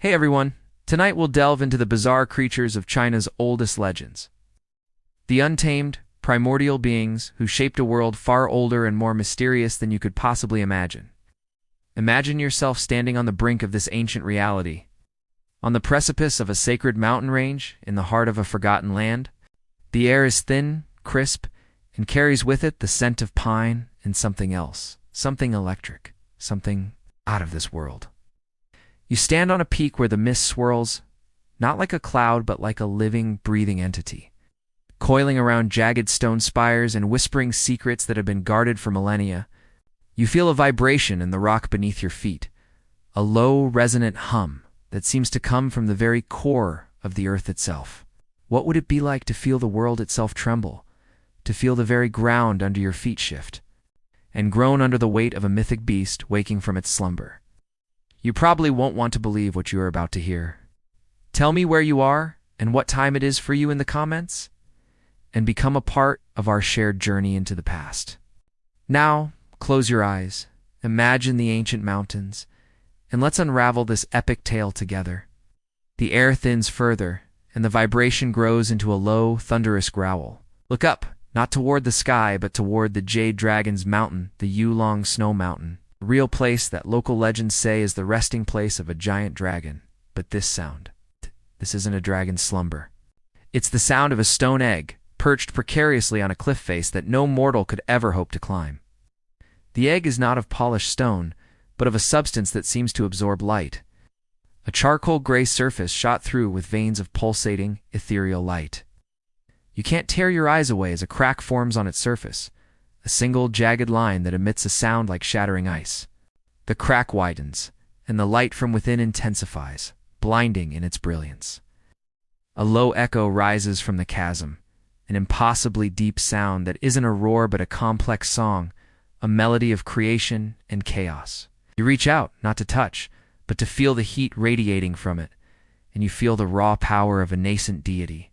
Hey everyone, tonight we'll delve into the bizarre creatures of China's oldest legends. The untamed, primordial beings who shaped a world far older and more mysterious than you could possibly imagine. Imagine yourself standing on the brink of this ancient reality, on the precipice of a sacred mountain range in the heart of a forgotten land. The air is thin, crisp, and carries with it the scent of pine and something else, something electric, something out of this world. You stand on a peak where the mist swirls, not like a cloud but like a living, breathing entity, coiling around jagged stone spires and whispering secrets that have been guarded for millennia. You feel a vibration in the rock beneath your feet, a low, resonant hum that seems to come from the very core of the earth itself. What would it be like to feel the world itself tremble, to feel the very ground under your feet shift, and groan under the weight of a mythic beast waking from its slumber? You probably won't want to believe what you are about to hear. Tell me where you are and what time it is for you in the comments, and become a part of our shared journey into the past. Now, close your eyes, imagine the ancient mountains, and let's unravel this epic tale together. The air thins further, and the vibration grows into a low, thunderous growl. Look up, not toward the sky, but toward the Jade Dragon's mountain, the Yulong Snow Mountain. A real place that local legends say is the resting place of a giant dragon. But this sound, this isn't a dragon's slumber. It's the sound of a stone egg, perched precariously on a cliff face that no mortal could ever hope to climb. The egg is not of polished stone, but of a substance that seems to absorb light. A charcoal gray surface shot through with veins of pulsating, ethereal light. You can't tear your eyes away as a crack forms on its surface, a single jagged line that emits a sound like shattering ice. The crack widens, and the light from within intensifies, blinding in its brilliance. A low echo rises from the chasm, an impossibly deep sound that isn't a roar but a complex song, a melody of creation and chaos. You reach out, not to touch, but to feel the heat radiating from it, and you feel the raw power of a nascent deity.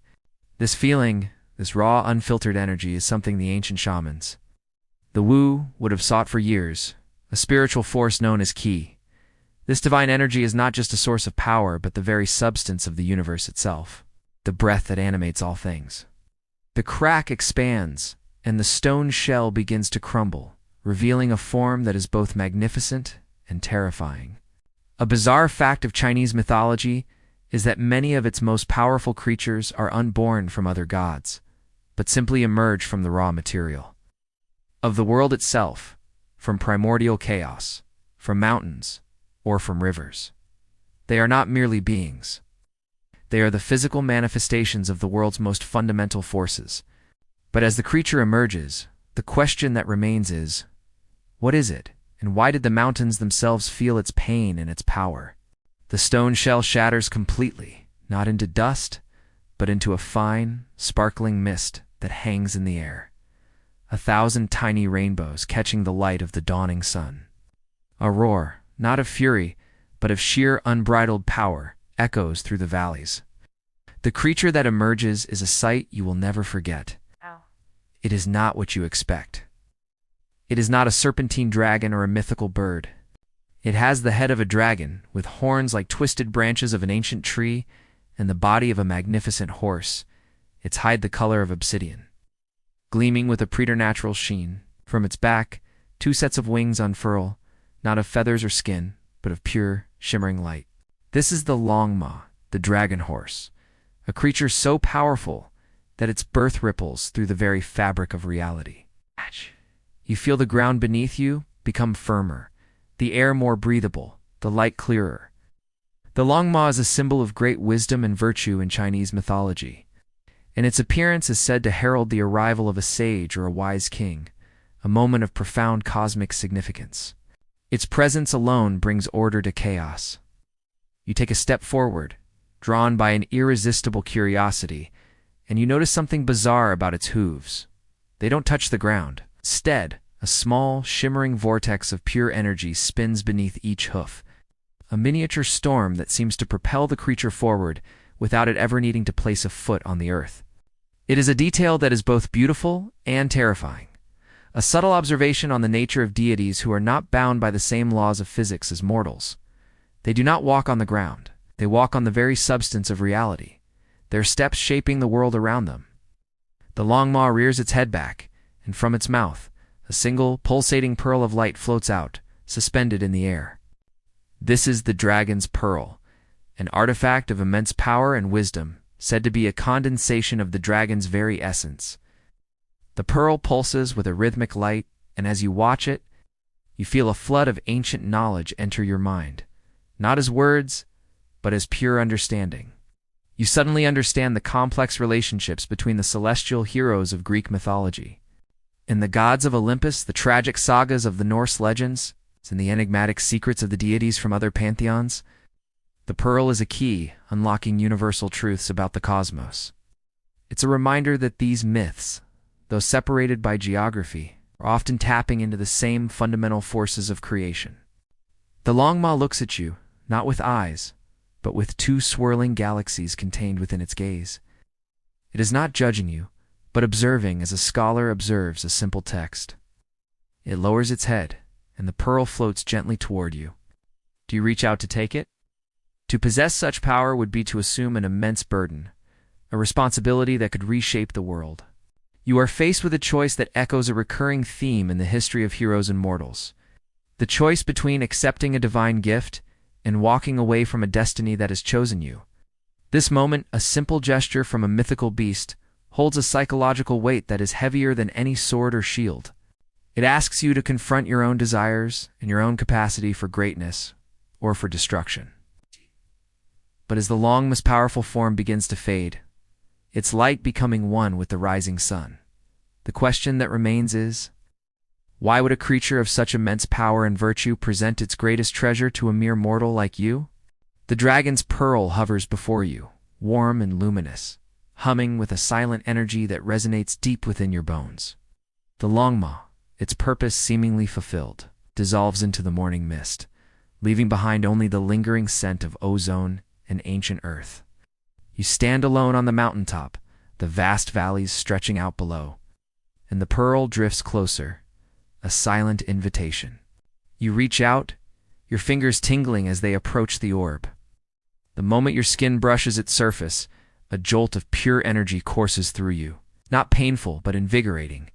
This feeling, this raw, unfiltered energy is something the ancient shamans, the Wu, would have sought for years, a spiritual force known as Qi. This divine energy is not just a source of power, but the very substance of the universe itself, the breath that animates all things. The crack expands, and the stone shell begins to crumble, revealing a form that is both magnificent and terrifying. A bizarre fact of Chinese mythology is that many of its most powerful creatures are unborn from other gods, but simply emerge from the raw material of the world itself, from primordial chaos, from mountains, or from rivers. They are not merely beings. They are the physical manifestations of the world's most fundamental forces. But as the creature emerges, the question that remains is, what is it, and why did the mountains themselves feel its pain and its power? The stone shell shatters completely, not into dust, but into a fine, sparkling mist that hangs in the air. 1,000 tiny rainbows catching the light of the dawning sun. A roar, not of fury, but of sheer unbridled power, echoes through the valleys. The creature that emerges is a sight you will never forget. It is not what you expect. It is not a serpentine dragon or a mythical bird. It has the head of a dragon, with horns like twisted branches of an ancient tree, and the body of a magnificent horse, its hide the color of obsidian, gleaming with a preternatural sheen. From its back, 2 sets of wings unfurl, not of feathers or skin, but of pure, shimmering light. This is the Longma, the dragon horse, a creature so powerful that its birth ripples through the very fabric of reality. You feel the ground beneath you become firmer, the air more breathable, the light clearer. The Longma is a symbol of great wisdom and virtue in Chinese mythology, and its appearance is said to herald the arrival of a sage or a wise king, a moment of profound cosmic significance. Its presence alone brings order to chaos. You take a step forward, drawn by an irresistible curiosity, and you notice something bizarre about its hooves. They don't touch the ground. Instead, a small, shimmering vortex of pure energy spins beneath each hoof, a miniature storm that seems to propel the creature forward without it ever needing to place a foot on the earth. It is a detail that is both beautiful and terrifying, a subtle observation on the nature of deities who are not bound by the same laws of physics as mortals. They do not walk on the ground. They walk on the very substance of reality, their steps shaping the world around them. The Longma rears its head back, and from its mouth, a single, pulsating pearl of light floats out, suspended in the air. This is the dragon's pearl, an artifact of immense power and wisdom, said to be a condensation of the dragon's very essence. The pearl pulses with a rhythmic light, and as you watch it, you feel a flood of ancient knowledge enter your mind, not as words, but as pure understanding. You suddenly understand the complex relationships between the celestial heroes of Greek mythology, and the gods of Olympus, the tragic sagas of the Norse legends, and the enigmatic secrets of the deities from other pantheons. The pearl is a key, unlocking universal truths about the cosmos. It's a reminder that these myths, though separated by geography, are often tapping into the same fundamental forces of creation. The Longma looks at you, not with eyes, but with two swirling galaxies contained within its gaze. It is not judging you, but observing as a scholar observes a simple text. It lowers its head, and the pearl floats gently toward you. Do you reach out to take it? To possess such power would be to assume an immense burden, a responsibility that could reshape the world. You are faced with a choice that echoes a recurring theme in the history of heroes and mortals. The choice between accepting a divine gift and walking away from a destiny that has chosen you. This moment, a simple gesture from a mythical beast, holds a psychological weight that is heavier than any sword or shield. It asks you to confront your own desires and your own capacity for greatness or for destruction. But as the Longma's powerful form begins to fade, its light becoming one with the rising sun, the question that remains is, why would a creature of such immense power and virtue present its greatest treasure to a mere mortal like you? The dragon's pearl hovers before you, warm and luminous, humming with a silent energy that resonates deep within your bones. The Longma, its purpose seemingly fulfilled, dissolves into the morning mist, leaving behind only the lingering scent of ozone and ancient earth. You stand alone on the mountaintop, the vast valleys stretching out below, and the pearl drifts closer, a silent invitation. You reach out, your fingers tingling as they approach the orb. The moment your skin brushes its surface, a jolt of pure energy courses through you, not painful but invigorating,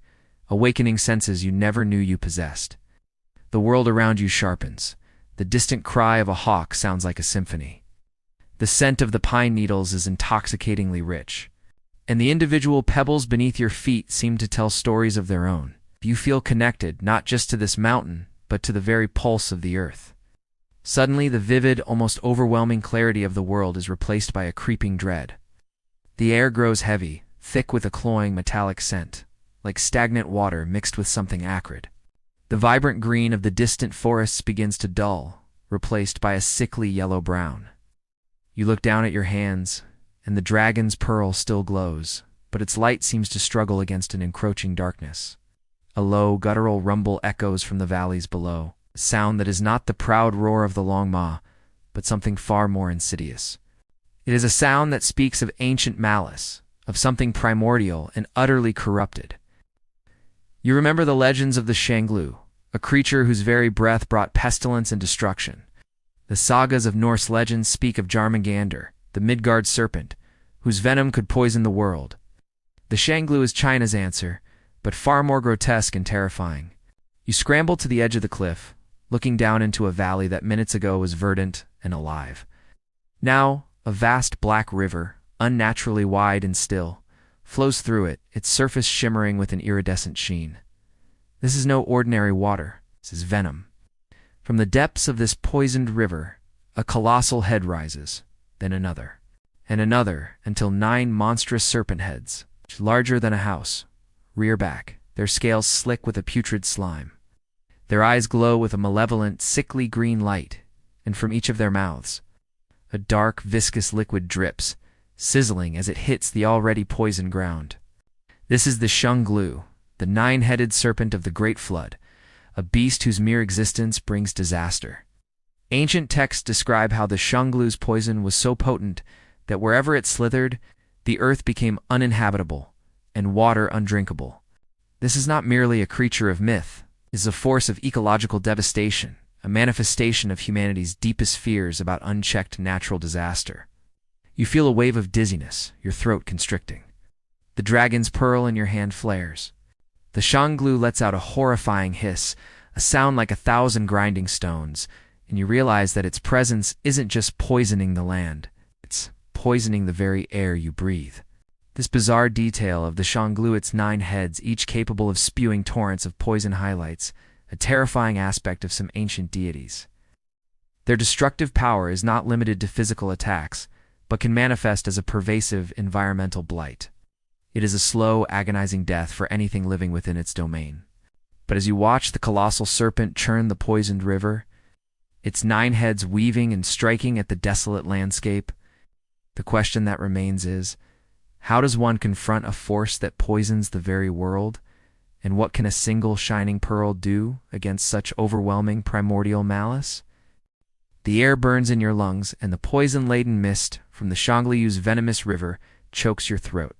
awakening senses you never knew you possessed. The world around you sharpens. The distant cry of a hawk sounds like a symphony. The scent of the pine needles is intoxicatingly rich, and the individual pebbles beneath your feet seem to tell stories of their own. You feel connected not just to this mountain, but to the very pulse of the earth. Suddenly, the vivid, almost overwhelming clarity of the world is replaced by a creeping dread. The air grows heavy, thick with a cloying metallic scent, like stagnant water mixed with something acrid. The vibrant green of the distant forests begins to dull, replaced by a sickly yellow-brown. You look down at your hands, and the dragon's pearl still glows, but its light seems to struggle against an encroaching darkness. A low, guttural rumble echoes from the valleys below, a sound that is not the proud roar of the Longma, but something far more insidious. It is a sound that speaks of ancient malice, of something primordial and utterly corrupted. You remember the legends of the Xiangliu, a creature whose very breath brought pestilence and destruction. The sagas of Norse legends speak of Jarmungandr, the Midgard serpent, whose venom could poison the world. The Xiangliu is China's answer, but far more grotesque and terrifying. You scramble to the edge of the cliff, looking down into a valley that minutes ago was verdant and alive. Now, a vast black river, unnaturally wide and still, flows through it, its surface shimmering with an iridescent sheen. This is no ordinary water, this is venom. From the depths of this poisoned river, a colossal head rises, then another, and another, until 9 monstrous serpent heads, larger than a house, rear back, their scales slick with a putrid slime. Their eyes glow with a malevolent, sickly green light, and from each of their mouths, a dark, viscous liquid drips, sizzling as it hits the already poisoned ground. This is the Xiangliu, the 9-headed serpent of the Great Flood, a beast whose mere existence brings disaster. Ancient texts describe how the Xiangliu's poison was so potent that wherever it slithered, the earth became uninhabitable, and water undrinkable. This is not merely a creature of myth, it is a force of ecological devastation, a manifestation of humanity's deepest fears about unchecked natural disaster. You feel a wave of dizziness, your throat constricting. The dragon's pearl in your hand flares. The Xiangliu lets out a horrifying hiss, a sound like 1,000 grinding stones, and you realize that its presence isn't just poisoning the land, it's poisoning the very air you breathe. This bizarre detail of the Xiangliu, its 9 heads, each capable of spewing torrents of poison, highlights a terrifying aspect of some ancient deities. Their destructive power is not limited to physical attacks, but can manifest as a pervasive environmental blight. It is a slow, agonizing death for anything living within its domain. But as you watch the colossal serpent churn the poisoned river, its 9 heads weaving and striking at the desolate landscape, the question that remains is, how does one confront a force that poisons the very world? And what can a single shining pearl do against such overwhelming primordial malice? The air burns in your lungs, and the poison-laden mist from the Xiangliu's venomous river chokes your throat.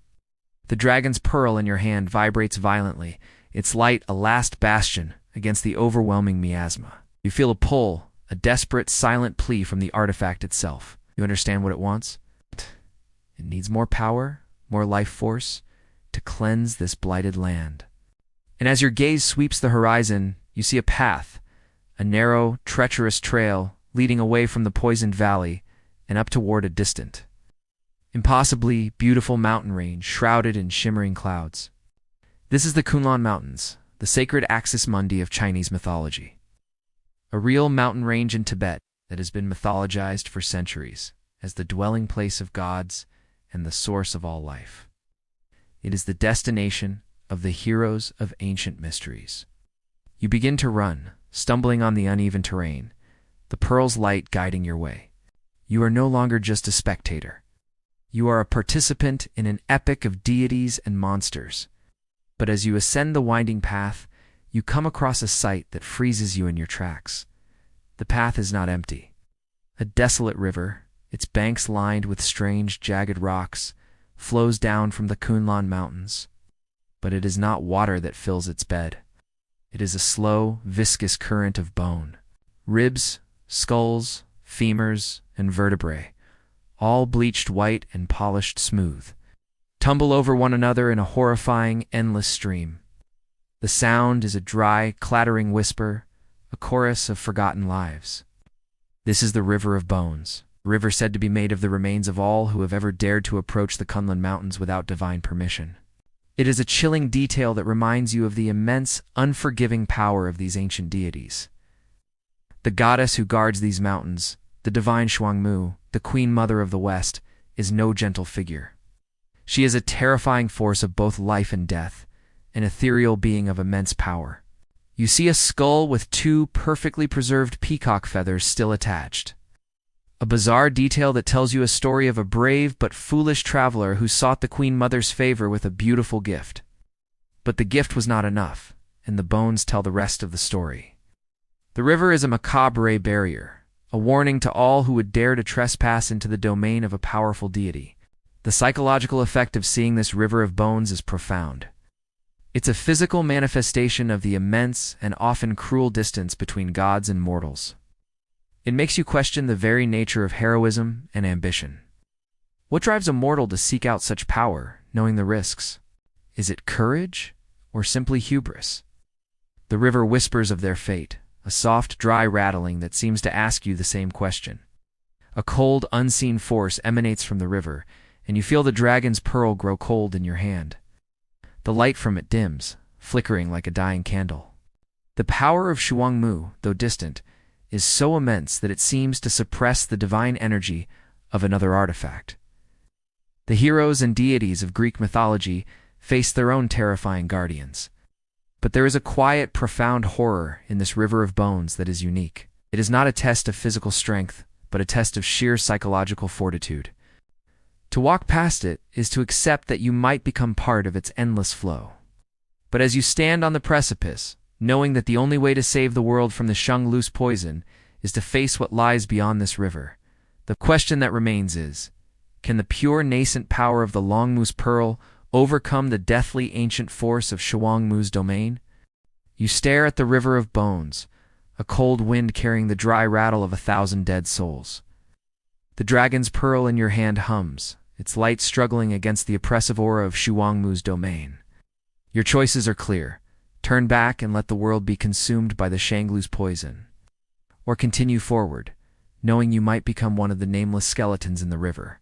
The dragon's pearl in your hand vibrates violently, its light a last bastion against the overwhelming miasma. You feel a pull, a desperate, silent plea from the artifact itself. You understand what it wants? It needs more power, more life force, to cleanse this blighted land. And as your gaze sweeps the horizon, you see a path, a narrow, treacherous trail leading away from the poisoned valley and up toward a distant, impossibly beautiful mountain range shrouded in shimmering clouds. This is the Kunlun Mountains, the sacred axis mundi of Chinese mythology. A real mountain range in Tibet that has been mythologized for centuries as the dwelling place of gods and the source of all life. It is the destination of the heroes of ancient mysteries. You begin to run, stumbling on the uneven terrain, the pearl's light guiding your way. You are no longer just a spectator. You are a participant in an epic of deities and monsters. But as you ascend the winding path, you come across a sight that freezes you in your tracks. The path is not empty. A desolate river, its banks lined with strange, jagged rocks, flows down from the Kunlun Mountains. But it is not water that fills its bed. It is a slow, viscous current of bone. Ribs, skulls, femurs, and vertebrae, all bleached white and polished smooth, tumble over one another in a horrifying, endless stream. The sound is a dry, clattering whisper, a chorus of forgotten lives. This is the River of Bones, a river said to be made of the remains of all who have ever dared to approach the Kunlun Mountains without divine permission. It is a chilling detail that reminds you of the immense, unforgiving power of these ancient deities. The goddess who guards these mountains, the divine Xiangliu, the Queen Mother of the West, is no gentle figure. She is a terrifying force of both life and death, an ethereal being of immense power. You see a skull with 2 perfectly preserved peacock feathers still attached. A bizarre detail that tells you a story of a brave but foolish traveler who sought the Queen Mother's favor with a beautiful gift. But the gift was not enough, and the bones tell the rest of the story. The river is a macabre barrier, a warning to all who would dare to trespass into the domain of a powerful deity. The psychological effect of seeing this river of bones is profound. It's a physical manifestation of the immense and often cruel distance between gods and mortals. It makes you question the very nature of heroism and ambition. What drives a mortal to seek out such power, knowing the risks? Is it courage, or simply hubris? The river whispers of their fate, a soft, dry rattling that seems to ask you the same question. A cold, unseen force emanates from the river, and you feel the dragon's pearl grow cold in your hand. The light from it dims, flickering like a dying candle. The power of Xiangliu, though distant, is so immense that it seems to suppress the divine energy of another artifact. The heroes and deities of Greek mythology face their own terrifying guardians. But there is a quiet, profound horror in this river of bones that is unique. It is not a test of physical strength, but a test of sheer psychological fortitude. To walk past it is to accept that you might become part of its endless flow. But as you stand on the precipice, knowing that the only way to save the world from the Xiangliu's poison is to face what lies beyond this river, the question that remains is, can the pure nascent power of the Longma's pearl overcome the deathly ancient force of Xiangliu's domain? You stare at the river of bones, a cold wind carrying the dry rattle of 1,000 dead souls. The dragon's pearl in your hand hums, its light struggling against the oppressive aura of Shuangmu's domain. Your choices are clear. Turn back and let the world be consumed by the Xiangliu's poison. Or continue forward, knowing you might become one of the nameless skeletons in the river.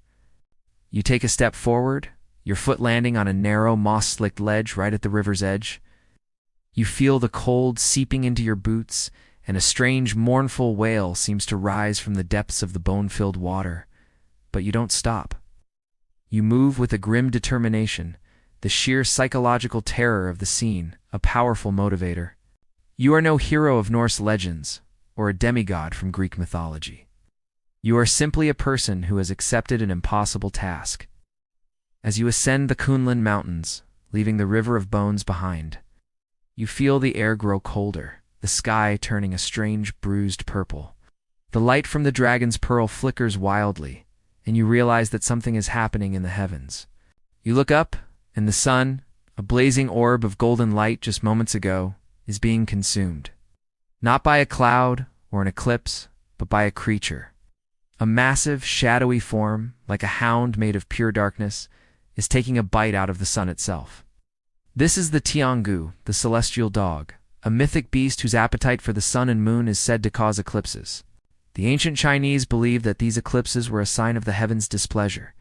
You take a step forward, your foot landing on a narrow, moss-slicked ledge right at the river's edge. You feel the cold seeping into your boots, and a strange, mournful wail seems to rise from the depths of the bone-filled water. But you don't stop. You move with a grim determination, the sheer psychological terror of the scene, a powerful motivator. You are no hero of Norse legends, or a demigod from Greek mythology. You are simply a person who has accepted an impossible task. As you ascend the Kunlun Mountains, leaving the River of Bones behind, you feel the air grow colder, the sky turning a strange, bruised purple. The light from the dragon's pearl flickers wildly, and you realize that something is happening in the heavens. You look up, and the sun, a blazing orb of golden light just moments ago, is being consumed. Not by a cloud or an eclipse, but by a creature. A massive, shadowy form, like a hound made of pure darkness, is taking a bite out of the sun itself. This is the Xiangliu, the celestial dog, a mythic beast whose appetite for the sun and moon is said to cause eclipses. The ancient Chinese believed that these eclipses were a sign of the heavens' displeasure,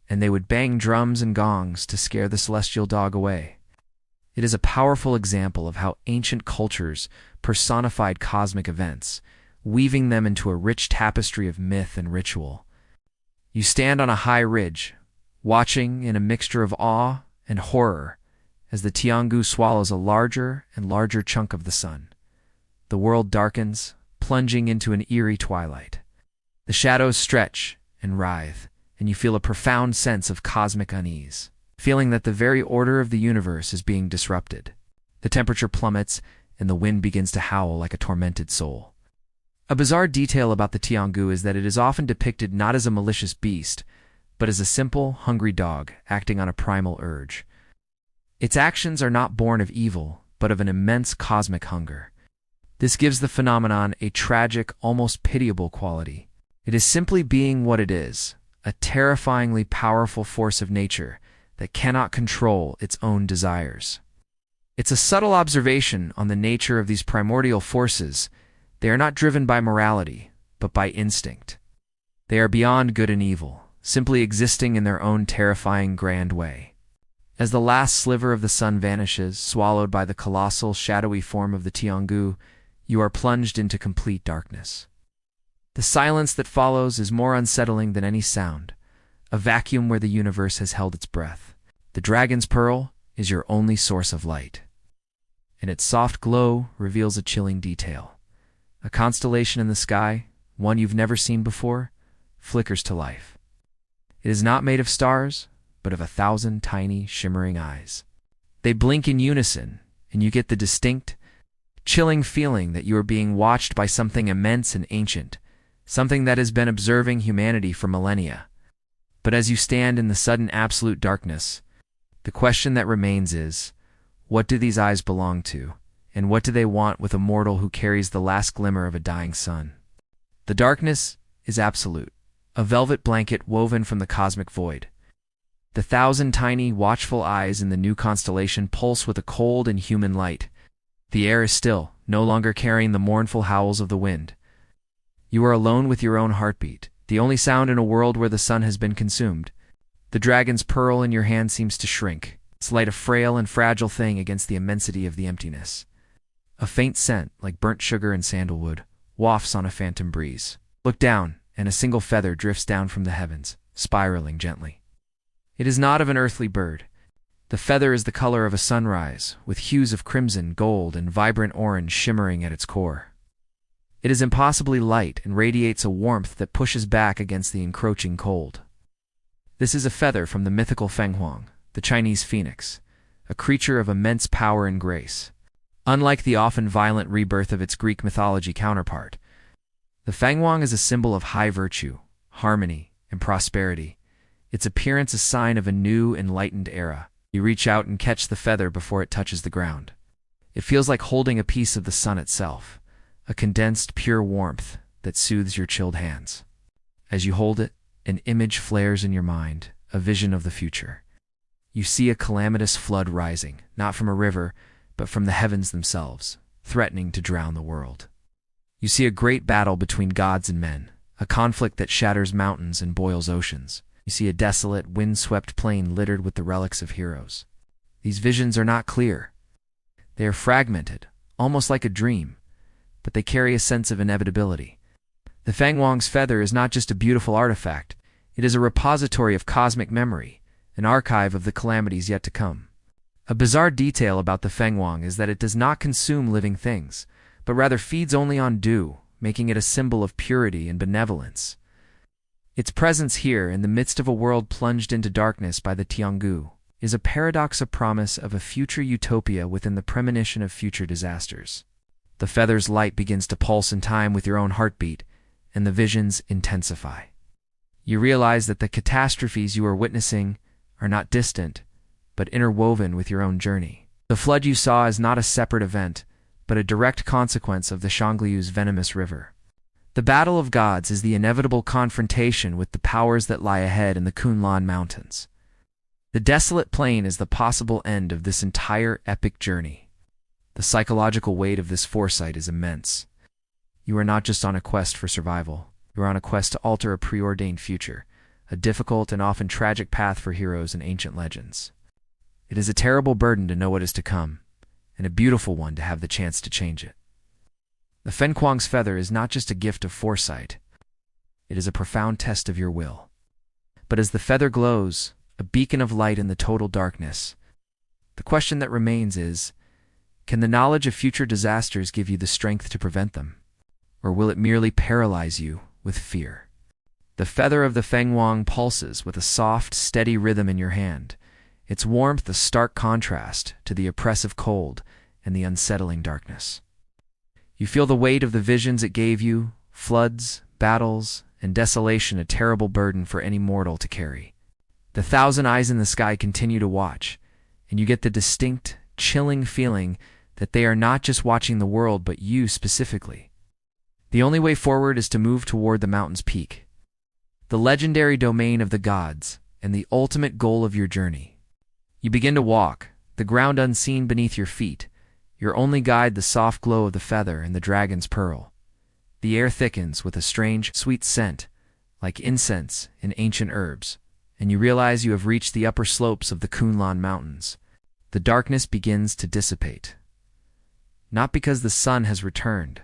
and they would bang drums and gongs to scare the celestial dog away. It is a powerful example of how ancient cultures personified cosmic events, weaving them into a rich tapestry of myth and ritual. You stand on a high ridge, watching in a mixture of awe and horror as the Xiangliu swallows a larger and larger chunk of the sun. The world darkens, plunging into an eerie twilight. The shadows stretch and writhe, and you feel a profound sense of cosmic unease, feeling that the very order of the universe is being disrupted. The temperature plummets, and the wind begins to howl like a tormented soul. A bizarre detail about the Xiangliu is that it is often depicted not as a malicious beast, but as a simple, hungry dog acting on a primal urge. Its actions are not born of evil, but of an immense cosmic hunger. This gives the phenomenon a tragic, almost pitiable quality. It is simply being what it is, a terrifyingly powerful force of nature that cannot control its own desires. It's a subtle observation on the nature of these primordial forces. They are not driven by morality, but by instinct. They are beyond good and evil, simply existing in their own terrifying grand way. As the last sliver of the sun vanishes, swallowed by the colossal, shadowy form of the Xiangliu, you are plunged into complete darkness. The silence that follows is more unsettling than any sound, a vacuum where the universe has held its breath. The dragon's pearl is your only source of light, and its soft glow reveals a chilling detail. A constellation in the sky, one you've never seen before, flickers to life. It is not made of stars, but of 1,000 tiny, shimmering eyes. They blink in unison, and you get the distinct, chilling feeling that you are being watched by something immense and ancient, something that has been observing humanity for millennia. But as you stand in the sudden absolute darkness, the question that remains is, what do these eyes belong to, and what do they want with a mortal who carries the last glimmer of a dying sun? The darkness is absolute, a velvet blanket woven from the cosmic void. The 1,000 tiny, watchful eyes in the new constellation pulse with a cold and human light. The air is still, no longer carrying the mournful howls of the wind. You are alone with your own heartbeat, the only sound in a world where the sun has been consumed. The dragon's pearl in your hand seems to shrink, its light a frail and fragile thing against the immensity of the emptiness. A faint scent, like burnt sugar and sandalwood, wafts on a phantom breeze. Look down, and a single feather drifts down from the heavens, spiraling gently. It is not of an earthly bird. The feather is the color of a sunrise, with hues of crimson, gold, and vibrant orange shimmering at its core. It is impossibly light and radiates a warmth that pushes back against the encroaching cold. This is a feather from the mythical Fenghuang, the Chinese phoenix, a creature of immense power and grace. Unlike the often violent rebirth of its Greek mythology counterpart, the Fenghuang is a symbol of high virtue, harmony, and prosperity. Its appearance a sign of a new, enlightened era. You reach out and catch the feather before it touches the ground. It feels like holding a piece of the sun itself, a condensed, pure warmth that soothes your chilled hands. As you hold it, an image flares in your mind, a vision of the future. You see a calamitous flood rising, not from a river, but from the heavens themselves, threatening to drown the world. You see a great battle between gods and men, a conflict that shatters mountains and boils oceans. You see a desolate, wind-swept plain littered with the relics of heroes. These visions are not clear. They are fragmented, almost like a dream, but they carry a sense of inevitability. The Fenghuang's feather is not just a beautiful artifact, it is a repository of cosmic memory, an archive of the calamities yet to come. A bizarre detail about the Fenghuang is that it does not consume living things, but rather feeds only on dew, making it a symbol of purity and benevolence. Its presence here, in the midst of a world plunged into darkness by the Tianghu, is a paradox, a promise of a future utopia within the premonition of future disasters. The feather's light begins to pulse in time with your own heartbeat, and the visions intensify. You realize that the catastrophes you are witnessing are not distant, but interwoven with your own journey. The flood you saw is not a separate event, but a direct consequence of the Xiangliu's venomous river. The battle of gods is the inevitable confrontation with the powers that lie ahead in the Kunlun Mountains. The desolate plain is the possible end of this entire epic journey. The psychological weight of this foresight is immense. You are not just on a quest for survival, you are on a quest to alter a preordained future, a difficult and often tragic path for heroes in ancient legends. It is a terrible burden to know what is to come, and a beautiful one to have the chance to change it. The Fenghuang's feather is not just a gift of foresight, it is a profound test of your will. But as the feather glows, a beacon of light in the total darkness, the question that remains is, can the knowledge of future disasters give you the strength to prevent them? Or will it merely paralyze you with fear? The feather of the Fenghuang pulses with a soft, steady rhythm in your hand, its warmth a stark contrast to the oppressive cold and the unsettling darkness. You feel the weight of the visions it gave you, floods, battles, and desolation, a terrible burden for any mortal to carry. The thousand eyes in the sky continue to watch, and you get the distinct, chilling feeling that they are not just watching the world but you specifically. The only way forward is to move toward the mountain's peak, the legendary domain of the gods, and the ultimate goal of your journey. You begin to walk, the ground unseen beneath your feet, your only guide the soft glow of the feather and the dragon's pearl. The air thickens with a strange, sweet scent, like incense and ancient herbs, and you realize you have reached the upper slopes of the Kunlun Mountains. The darkness begins to dissipate. Not because the sun has returned,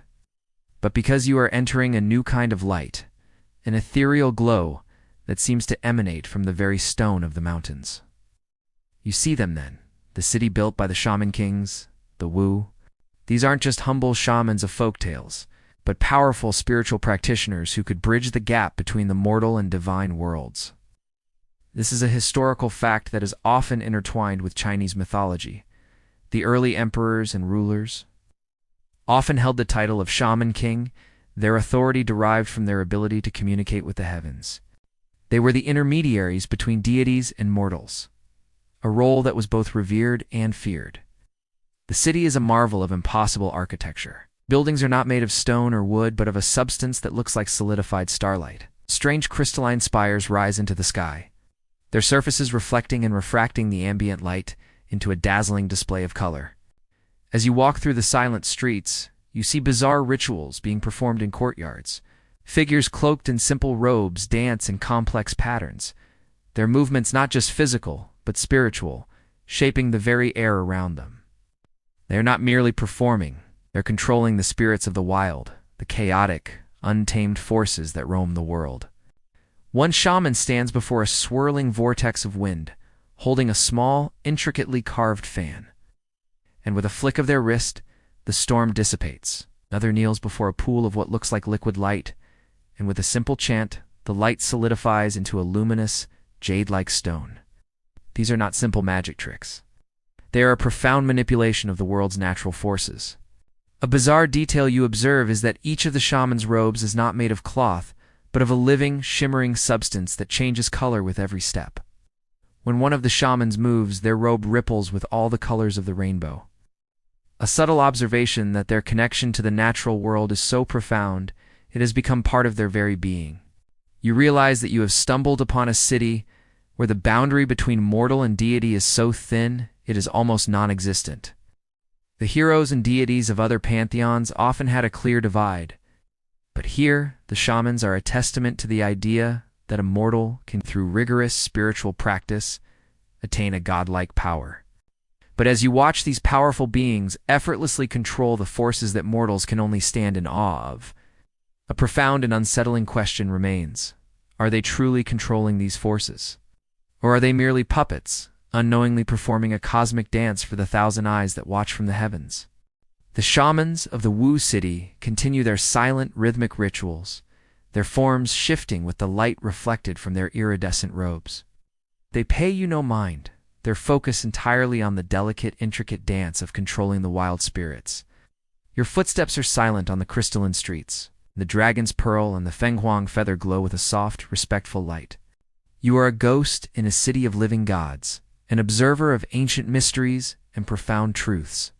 but because you are entering a new kind of light, an ethereal glow that seems to emanate from the very stone of the mountains. You see them then, the city built by the shaman kings, the Wu. These aren't just humble shamans of folk tales, but powerful spiritual practitioners who could bridge the gap between the mortal and divine worlds. This is a historical fact that is often intertwined with Chinese mythology. The early emperors and rulers often held the title of shaman king, their authority derived from their ability to communicate with the heavens. They were the intermediaries between deities and mortals, a role that was both revered and feared. The city is a marvel of impossible architecture. Buildings are not made of stone or wood, but of a substance that looks like solidified starlight. Strange crystalline spires rise into the sky, their surfaces reflecting and refracting the ambient light into a dazzling display of color. As you walk through the silent streets, you see bizarre rituals being performed in courtyards. Figures cloaked in simple robes dance in complex patterns, their movements not just physical, but spiritual, shaping the very air around them. They are not merely performing, they're controlling the spirits of the wild, the chaotic, untamed forces that roam the world. One shaman stands before a swirling vortex of wind, holding a small, intricately carved fan. And with a flick of their wrist, the storm dissipates. Another kneels before a pool of what looks like liquid light, and with a simple chant, the light solidifies into a luminous, jade-like stone. These are not simple magic tricks. They are a profound manipulation of the world's natural forces. A bizarre detail you observe is that each of the shaman's robes is not made of cloth, but of a living, shimmering substance that changes color with every step. When one of the shamans moves, their robe ripples with all the colors of the rainbow. a subtle observation that their connection to the natural world is so profound it has become part of their very being. You realize that you have stumbled upon a city where the boundary between mortal and deity is so thin it is almost non-existent. The heroes and deities of other pantheons often had a clear divide, but here the shamans are a testament to the idea that a mortal can, through rigorous spiritual practice, attain a godlike power. But as you watch these powerful beings effortlessly control the forces that mortals can only stand in awe of, a profound and unsettling question remains. Are they truly controlling these forces? Or are they merely puppets, unknowingly performing a cosmic dance for the thousand eyes that watch from the heavens? The shamans of the Wu city continue their silent, rhythmic rituals, their forms shifting with the light reflected from their iridescent robes. They pay you no mind, their focus entirely on the delicate, intricate dance of controlling the wild spirits. Your footsteps are silent on the crystalline streets. The dragon's pearl and the fenghuang feather glow with a soft, respectful light. You are a ghost in a city of living gods, an observer of ancient mysteries and profound truths.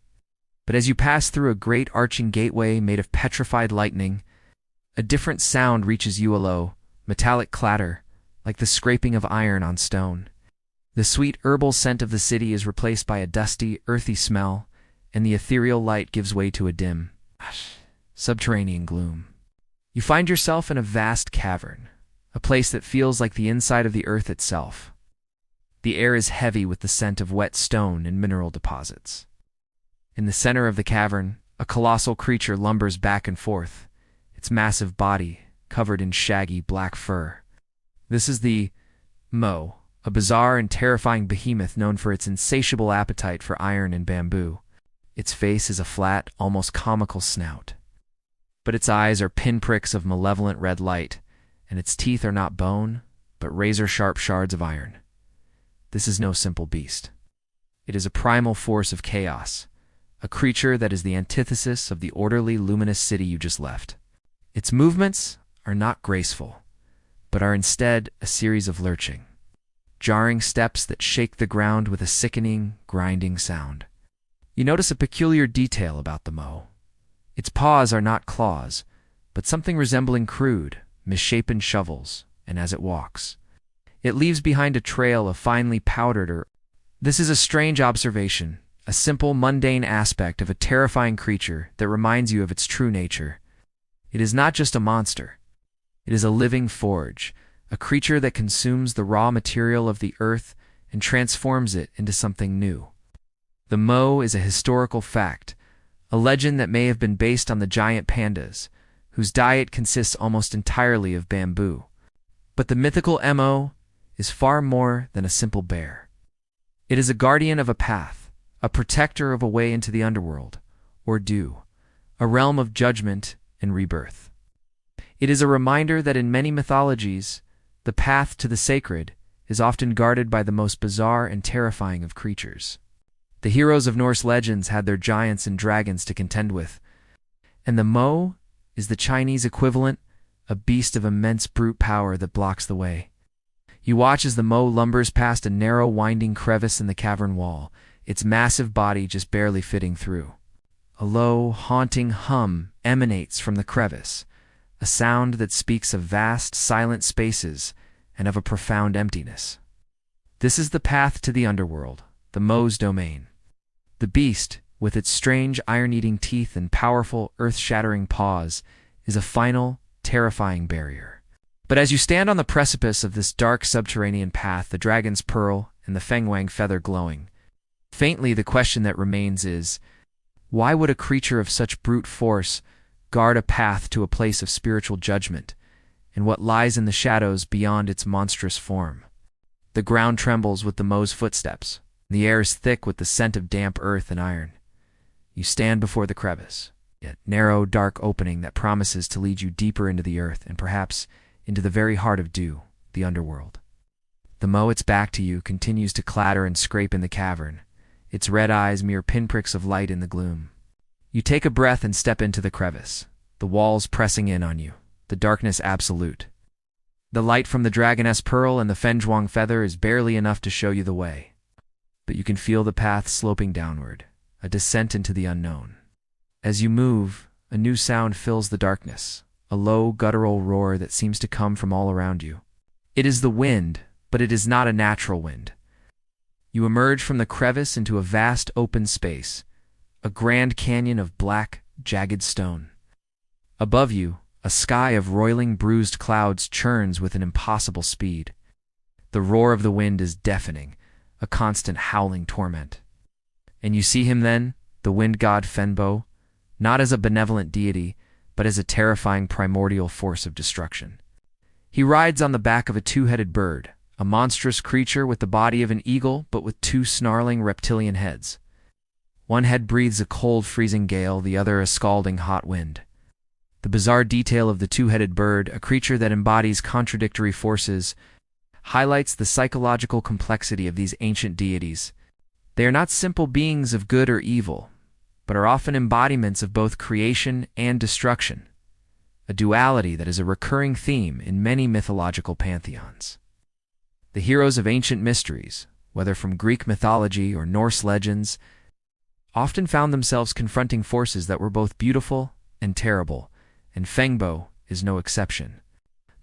But as you pass through a great arching gateway made of petrified lightning, a different sound reaches you, a low, metallic clatter, like the scraping of iron on stone. The sweet herbal scent of the city is replaced by a dusty, earthy smell, and the ethereal light gives way to a dim, subterranean gloom. You find yourself in a vast cavern, a place that feels like the inside of the earth itself. The air is heavy with the scent of wet stone and mineral deposits. In the center of the cavern, a colossal creature lumbers back and forth, its massive body covered in shaggy black fur. This is the Mo, a bizarre and terrifying behemoth known for its insatiable appetite for iron and bamboo. Its face is a flat, almost comical snout, but its eyes are pinpricks of malevolent red light, and its teeth are not bone, but razor-sharp shards of iron. This is no simple beast. It is a primal force of chaos, a creature that is the antithesis of the orderly, luminous city you just left. Its movements are not graceful, but are instead a series of lurching, jarring steps that shake the ground with a sickening, grinding sound. You notice a peculiar detail about the Mo. Its paws are not claws, but something resembling crude, misshapen shovels, and as it walks, it leaves behind a trail of finely powdered earth. This is a strange observation, a simple, mundane aspect of a terrifying creature that reminds you of its true nature. It is not just a monster. It is a living forge, a creature that consumes the raw material of the earth and transforms it into something new. The Mo is a historical fact, a legend that may have been based on the giant pandas, whose diet consists almost entirely of bamboo. But the mythical Mo is far more than a simple bear. It is a guardian of a path, a protector of a way into the underworld, or Du, a realm of judgment and rebirth. It is a reminder that in many mythologies, the path to the sacred is often guarded by the most bizarre and terrifying of creatures. The heroes of Norse legends had their giants and dragons to contend with, and the Mo is the Chinese equivalent, a beast of immense brute power that blocks the way. You watch as the Mo lumbers past a narrow, winding crevice in the cavern wall, its massive body just barely fitting through. A low, haunting hum emanates from the crevice, a sound that speaks of vast, silent spaces and of a profound emptiness. This is the path to the underworld, the Mo's domain. The beast, with its strange iron-eating teeth and powerful, earth-shattering paws, is a final, terrifying barrier. But as you stand on the precipice of this dark subterranean path, the dragon's pearl and the fenghuang feather glowing, faintly the question that remains is, why would a creature of such brute force guard a path to a place of spiritual judgment, and what lies in the shadows beyond its monstrous form? The ground trembles with the Mo's footsteps. The air is thick with the scent of damp earth and iron. You stand before the crevice, a narrow, dark opening that promises to lead you deeper into the earth and perhaps into the very heart of Du, the underworld. The Mo, its back to you, continues to clatter and scrape in the cavern, its red eyes mere pinpricks of light in the gloom. You take a breath and step into the crevice, the walls pressing in on you, the darkness absolute. The light from the dragoness pearl and the fenghuang feather is barely enough to show you the way, but you can feel the path sloping downward, a descent into the unknown. As you move, a new sound fills the darkness, a low, guttural roar that seems to come from all around you. It is the wind, but it is not a natural wind. You emerge from the crevice into a vast open space, a grand canyon of black, jagged stone. Above you, a sky of roiling, bruised clouds churns with an impossible speed. The roar of the wind is deafening, a constant howling torment. And you see him then, the wind god Fenbo, not as a benevolent deity, but as a terrifying primordial force of destruction. He rides on the back of a two-headed bird, a monstrous creature with the body of an eagle but with two snarling reptilian heads. One head breathes a cold, freezing gale, the other a scalding hot wind. The bizarre detail of the two-headed bird, a creature that embodies contradictory forces, highlights the psychological complexity of these ancient deities. They are not simple beings of good or evil, but are often embodiments of both creation and destruction, a duality that is a recurring theme in many mythological pantheons. The heroes of ancient mysteries, whether from Greek mythology or Norse legends, often found themselves confronting forces that were both beautiful and terrible, and Fengbo is no exception.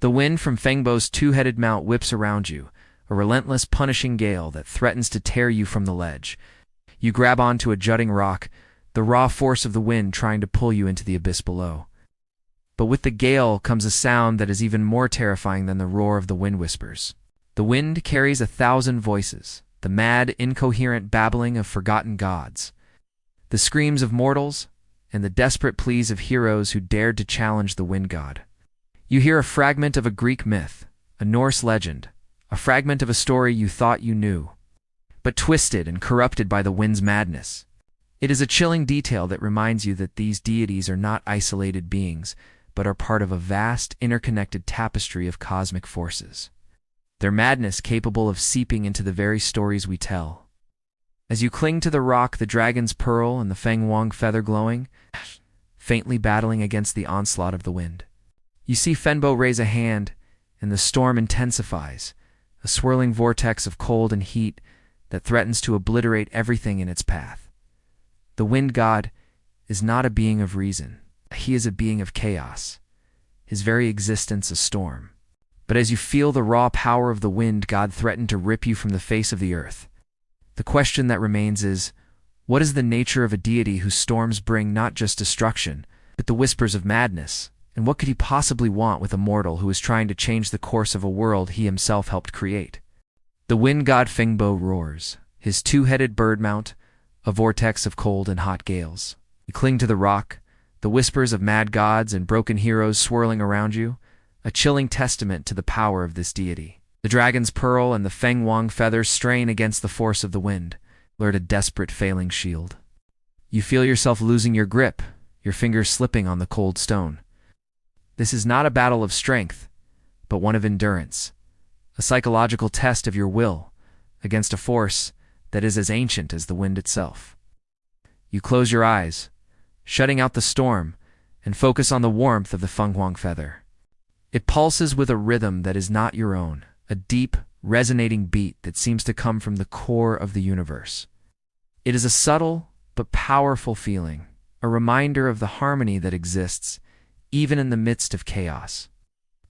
The wind from Fengbo's two-headed mount whips around you, a relentless, punishing gale that threatens to tear you from the ledge. You grab onto a jutting rock, the raw force of the wind trying to pull you into the abyss below. But with the gale comes a sound that is even more terrifying than the roar of the wind whispers. The wind carries 1,000 voices, the mad, incoherent babbling of forgotten gods, the screams of mortals, and the desperate pleas of heroes who dared to challenge the wind god. You hear a fragment of a Greek myth, a Norse legend, a fragment of a story you thought you knew, but twisted and corrupted by the wind's madness. It is a chilling detail that reminds you that these deities are not isolated beings, but are part of a vast, interconnected tapestry of cosmic forces. Their madness capable of seeping into the very stories we tell. As you cling to the rock, the dragon's pearl and the Feng Wang feather glowing, faintly battling against the onslaught of the wind. You see Fenbo raise a hand, and the storm intensifies, a swirling vortex of cold and heat that threatens to obliterate everything in its path. The wind god is not a being of reason. He is a being of chaos, his very existence a storm. But as you feel the raw power of the wind god threaten to rip you from the face of the earth, the question that remains is, what is the nature of a deity whose storms bring not just destruction, but the whispers of madness? And what could he possibly want with a mortal who is trying to change the course of a world he himself helped create? The wind god Fengbo roars, his two-headed bird mount, a vortex of cold and hot gales. You cling to the rock, the whispers of mad gods and broken heroes swirling around you, a chilling testament to the power of this deity. The dragon's pearl and the Feng Wang feathers strain against the force of the wind, alert a desperate failing shield. You feel yourself losing your grip, your fingers slipping on the cold stone. This is not a battle of strength, but one of endurance, a psychological test of your will against a force that is as ancient as the wind itself. You close your eyes, shutting out the storm, and focus on the warmth of the Feng Wang feather. It pulses with a rhythm that is not your own, a deep, resonating beat that seems to come from the core of the universe. It is a subtle but powerful feeling, a reminder of the harmony that exists even in the midst of chaos.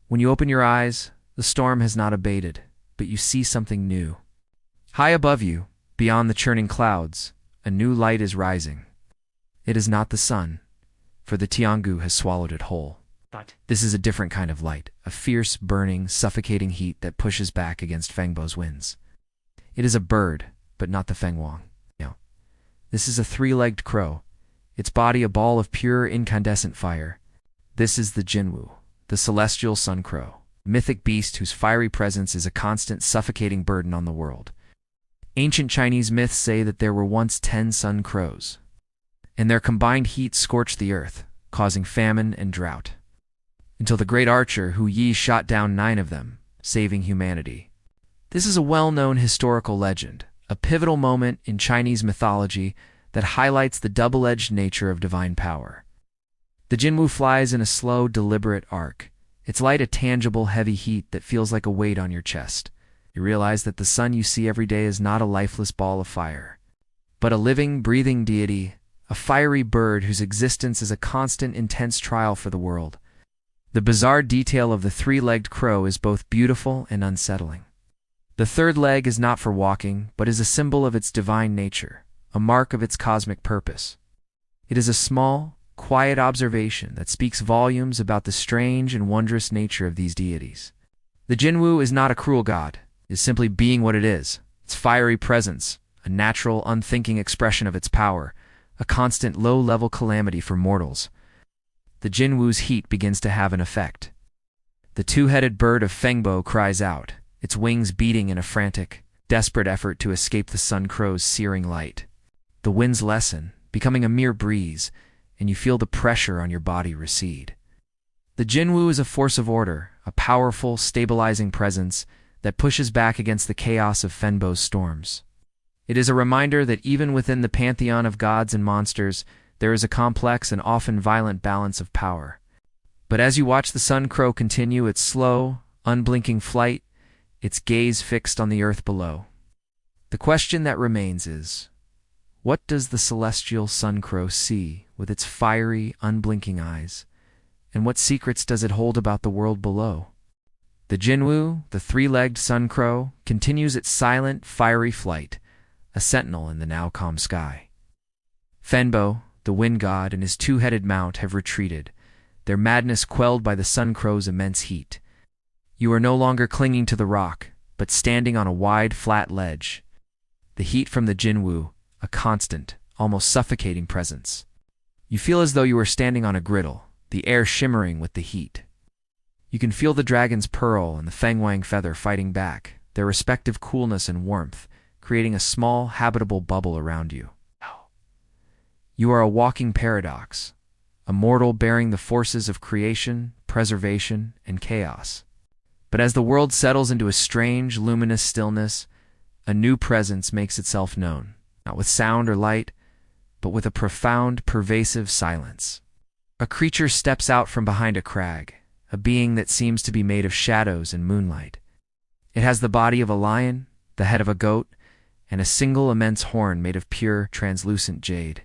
When you open your eyes, the storm has not abated, but you see something new. High above you, beyond the churning clouds, a new light is rising. It is not the sun, for the Xiangliu has swallowed it whole. This is a different kind of light, a fierce, burning, suffocating heat that pushes back against Fengbo's winds. It is a bird, but not the Feng Wang. No. This is a three-legged crow, its body a ball of pure, incandescent fire. This is the Jinwu, the celestial sun crow, mythic beast whose fiery presence is a constant, suffocating burden on the world. Ancient Chinese myths say that there were once 10 sun crows, and their combined heat scorched the earth, causing famine and drought, until the great archer Hu Yi shot down 9 of them, saving humanity. This is a well-known historical legend, a pivotal moment in Chinese mythology that highlights the double-edged nature of divine power. The Jinwu flies in a slow, deliberate arc, its light a tangible, heavy heat that feels like a weight on your chest. You realize that the sun you see every day is not a lifeless ball of fire, but a living, breathing deity, a fiery bird whose existence is a constant, intense trial for the world. The bizarre detail of the three-legged crow is both beautiful and unsettling. The third leg is not for walking, but is a symbol of its divine nature, a mark of its cosmic purpose. It is a small, quiet observation that speaks volumes about the strange and wondrous nature of these deities. The Jinwu is not a cruel god, it is simply being what it is, its fiery presence, a natural, unthinking expression of its power, a constant low-level calamity for mortals. The Jinwu's heat begins to have an effect. The two-headed bird of Fengbo cries out, its wings beating in a frantic, desperate effort to escape the sun crow's searing light. The winds lessen, becoming a mere breeze, and you feel the pressure on your body recede. The Jinwu is a force of order, a powerful, stabilizing presence that pushes back against the chaos of Fenbo's storms. It is a reminder that even within the pantheon of gods and monsters, there is a complex and often violent balance of power. But as you watch the sun crow continue its slow, unblinking flight, its gaze fixed on the earth below, the question that remains is, what does the celestial sun crow see with its fiery, unblinking eyes, and what secrets does it hold about the world below? The Jinwu, the three-legged sun crow, continues its silent, fiery flight, a sentinel in the now calm sky. Fenbo, the wind god, and his two-headed mount have retreated, their madness quelled by the sun crow's immense heat. You are no longer clinging to the rock, but standing on a wide, flat ledge. The heat from the Jinwu, a constant, almost suffocating presence. You feel as though you are standing on a griddle, the air shimmering with the heat. You can feel the dragon's pearl and the fengwang feather fighting back, their respective coolness and warmth, creating a small, habitable bubble around you. You are a walking paradox, a mortal bearing the forces of creation, preservation, and chaos. But as the world settles into a strange, luminous stillness, a new presence makes itself known, not with sound or light, but with a profound, pervasive silence. A creature steps out from behind a crag, a being that seems to be made of shadows and moonlight. It has the body of a lion, the head of a goat, and a single immense horn made of pure, translucent jade.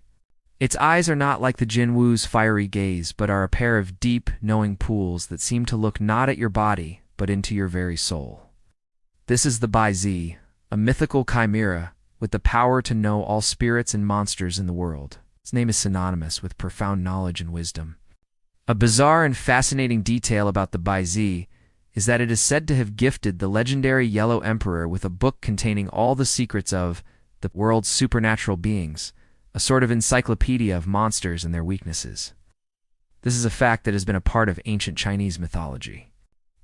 Its eyes are not like the Jinwu's fiery gaze, but are a pair of deep, knowing pools that seem to look not at your body, but into your very soul. This is the Bai Ze, a mythical chimera with the power to know all spirits and monsters in the world. Its name is synonymous with profound knowledge and wisdom. A bizarre and fascinating detail about the Bai Ze is that it is said to have gifted the legendary Yellow Emperor with a book containing all the secrets of the world's supernatural beings, a sort of encyclopedia of monsters and their weaknesses. This is a fact that has been a part of ancient Chinese mythology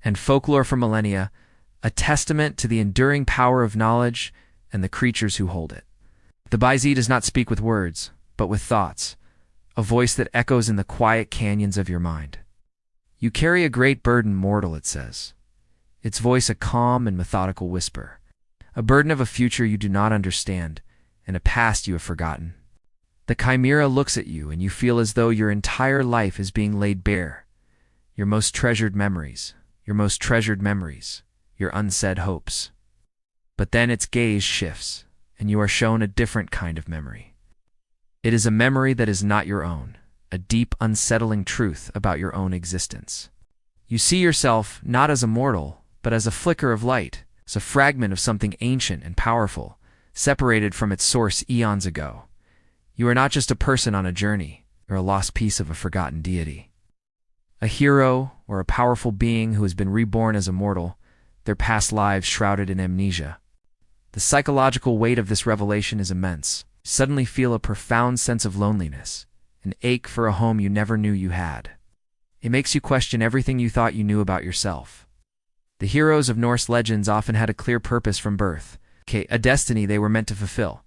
and folklore for millennia, a testament to the enduring power of knowledge and the creatures who hold it. The Bai Ze does not speak with words, but with thoughts, a voice that echoes in the quiet canyons of your mind. You carry a great burden, mortal, it says, its voice a calm and methodical whisper, a burden of a future you do not understand, and a past you have forgotten. The chimera looks at you, and you feel as though your entire life is being laid bare, your most treasured memories, your unsaid hopes. But then its gaze shifts, and you are shown a different kind of memory. It is a memory that is not your own, a deep, unsettling truth about your own existence. You see yourself not as a mortal, but as a flicker of light, as a fragment of something ancient and powerful, separated from its source eons ago. You are not just a person on a journey, or a lost piece of a forgotten deity. A hero, or a powerful being who has been reborn as a mortal, their past lives shrouded in amnesia. The psychological weight of this revelation is immense. You suddenly feel a profound sense of loneliness, an ache for a home you never knew you had. It makes you question everything you thought you knew about yourself. The heroes of Norse legends often had a clear purpose from birth, a destiny they were meant to fulfill.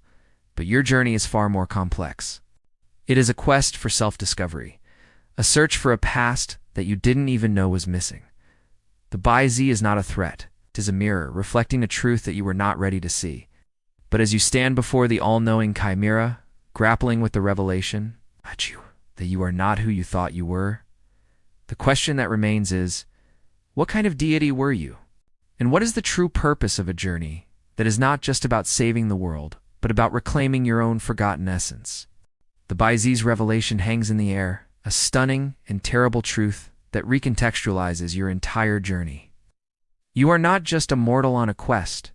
But your journey is far more complex. It is a quest for self-discovery, a search for a past that you didn't even know was missing. The Bai Ze is not a threat. It is a mirror, reflecting a truth that you were not ready to see. But as you stand before the all-knowing chimera, grappling with the revelation that you are not who you thought you were, the question that remains is, what kind of deity were you? And what is the true purpose of a journey that is not just about saving the world, but about reclaiming your own forgotten essence. The Bai Ze's revelation hangs in the air, a stunning and terrible truth that recontextualizes your entire journey. You are not just a mortal on a quest.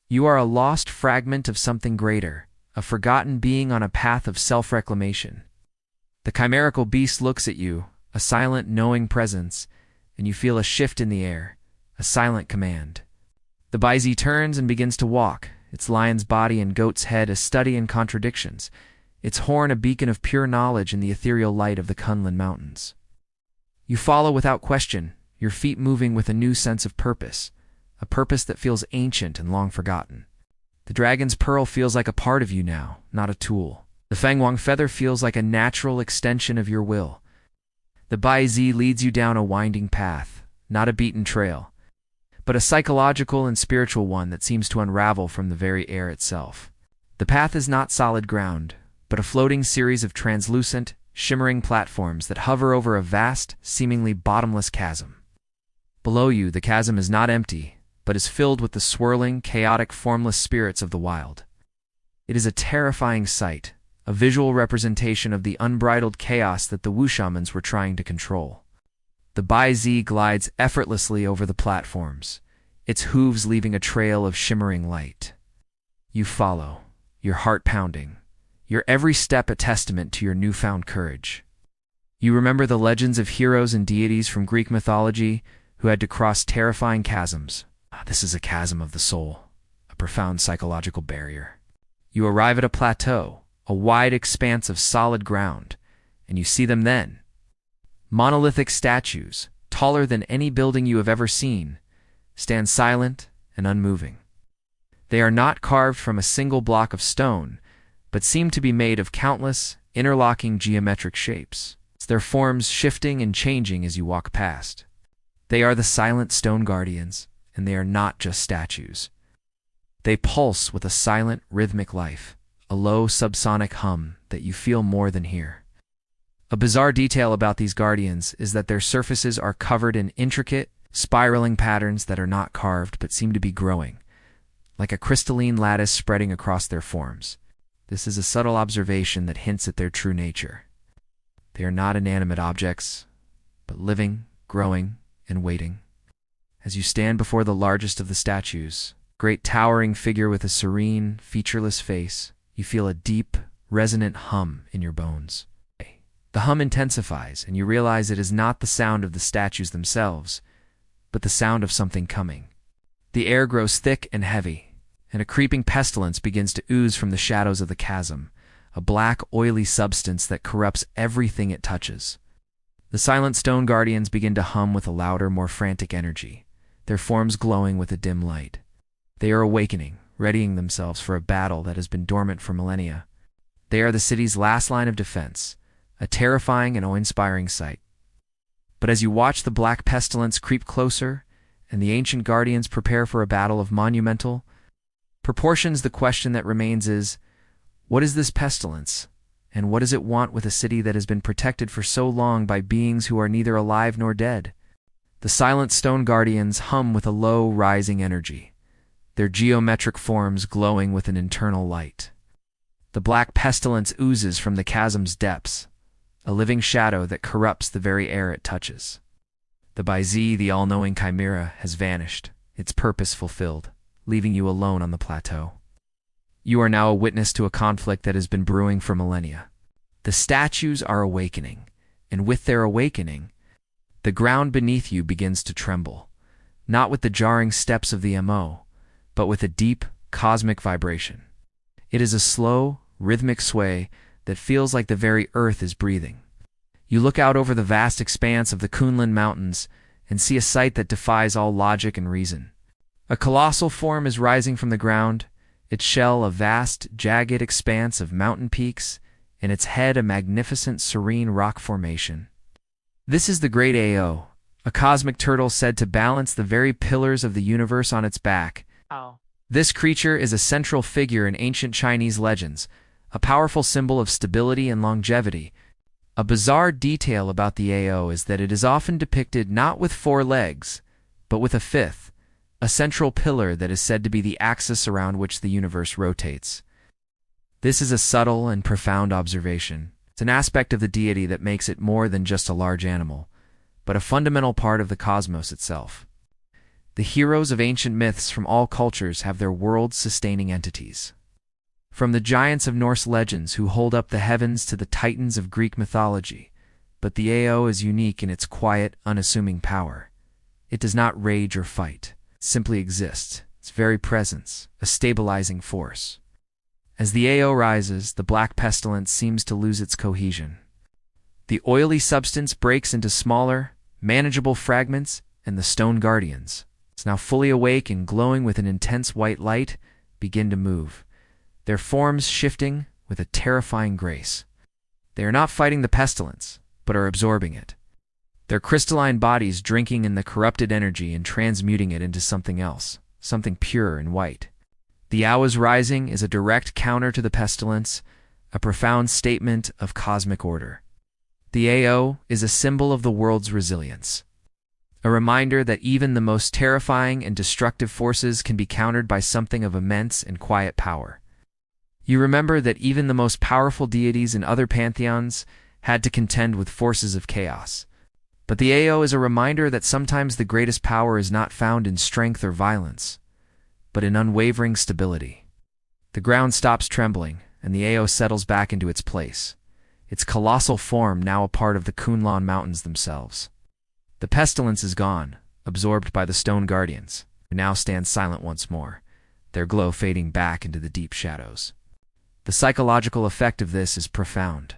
You are a lost fragment of something greater, a forgotten being on a path of self-reclamation. The chimerical beast looks at you, a silent, knowing presence, and you feel a shift in the air, a silent command. The Bai Ze turns and begins to walk, its lion's body and goat's head a study in contradictions, its horn a beacon of pure knowledge in the ethereal light of the Kunlun Mountains. You follow without question, your feet moving with a new sense of purpose, a purpose that feels ancient and long forgotten. The dragon's pearl feels like a part of you now, not a tool. The Fangwang feather feels like a natural extension of your will. The Bai Ze leads you down a winding path, not a beaten trail, but a psychological and spiritual one that seems to unravel from the very air itself. The path is not solid ground, but a floating series of translucent, shimmering platforms that hover over a vast, seemingly bottomless chasm. Below you, the chasm is not empty, but is filled with the swirling, chaotic, formless spirits of the wild. It is a terrifying sight, a visual representation of the unbridled chaos that the Wu shamans were trying to control. The Bai Ze glides effortlessly over the platforms, its hooves leaving a trail of shimmering light. You follow, your heart pounding, your every step a testament to your newfound courage. You remember the legends of heroes and deities from Greek mythology who had to cross terrifying chasms. This is a chasm of the soul, a profound psychological barrier. You arrive at a plateau, a wide expanse of solid ground, and you see them then. Monolithic statues, taller than any building you have ever seen, stand silent and unmoving. They are not carved from a single block of stone, but seem to be made of countless, interlocking geometric shapes, their forms shifting and changing as you walk past. They are the silent stone guardians, and they are not just statues. They pulse with a silent, rhythmic life, a low subsonic hum that you feel more than hear. A bizarre detail about these guardians is that their surfaces are covered in intricate, spiraling patterns that are not carved but seem to be growing, like a crystalline lattice spreading across their forms. This is a subtle observation that hints at their true nature. They are not inanimate objects, but living, growing, and waiting. As you stand before the largest of the statues, great towering figure with a serene, featureless face, you feel a deep, resonant hum in your bones. The hum intensifies, and you realize it is not the sound of the statues themselves, but the sound of something coming. The air grows thick and heavy, and a creeping pestilence begins to ooze from the shadows of the chasm, a black, oily substance that corrupts everything it touches. The silent stone guardians begin to hum with a louder, more frantic energy, their forms glowing with a dim light. They are awakening, readying themselves for a battle that has been dormant for millennia. They are the city's last line of defense, a terrifying and awe-inspiring sight. But as you watch the black pestilence creep closer, and the ancient guardians prepare for a battle of monumental proportions, the question that remains is, what is this pestilence, and what does it want with a city that has been protected for so long by beings who are neither alive nor dead? The silent stone guardians hum with a low, rising energy, their geometric forms glowing with an internal light. The black pestilence oozes from the chasm's depths, a living shadow that corrupts the very air it touches. The Bai Ze, the all-knowing chimera, has vanished, its purpose fulfilled, leaving you alone on the plateau. You are now a witness to a conflict that has been brewing for millennia. The statues are awakening, and with their awakening, the ground beneath you begins to tremble, not with the jarring steps of the MO, but with a deep, cosmic vibration. It is a slow, rhythmic sway that feels like the very earth is breathing. You look out over the vast expanse of the Kunlun Mountains and see a sight that defies all logic and reason. A colossal form is rising from the ground, its shell a vast, jagged expanse of mountain peaks, and its head a magnificent, serene rock formation. This is the Great Ao, a cosmic turtle said to balance the very pillars of the universe on its back. This creature is a central figure in ancient Chinese legends, a powerful symbol of stability and longevity. A bizarre detail about the Ao is that it is often depicted not with 4 legs, but with a fifth, a central pillar that is said to be the axis around which the universe rotates. This is a subtle and profound observation. It's an aspect of the deity that makes it more than just a large animal, but a fundamental part of the cosmos itself. The heroes of ancient myths from all cultures have their world-sustaining entities. From the giants of Norse legends who hold up the heavens to the titans of Greek mythology, but the Ao is unique in its quiet, unassuming power. It does not rage or fight. It simply exists, its very presence, a stabilizing force. As the Ao rises, the black pestilence seems to lose its cohesion. The oily substance breaks into smaller, manageable fragments, and the stone guardians, now fully awake and glowing with an intense white light, begin to move, their forms shifting with a terrifying grace. They are not fighting the pestilence, but are absorbing it, their crystalline bodies drinking in the corrupted energy and transmuting it into something else, something pure and white. The Ao's rising is a direct counter to the pestilence, a profound statement of cosmic order. The Ao is a symbol of the world's resilience, a reminder that even the most terrifying and destructive forces can be countered by something of immense and quiet power. You remember that even the most powerful deities in other pantheons had to contend with forces of chaos. But the Ao is a reminder that sometimes the greatest power is not found in strength or violence, but in unwavering stability. The ground stops trembling, and the Ao settles back into its place, its colossal form now a part of the Kunlun Mountains themselves. The pestilence is gone, absorbed by the stone guardians, who now stand silent once more, their glow fading back into the deep shadows. The psychological effect of this is profound.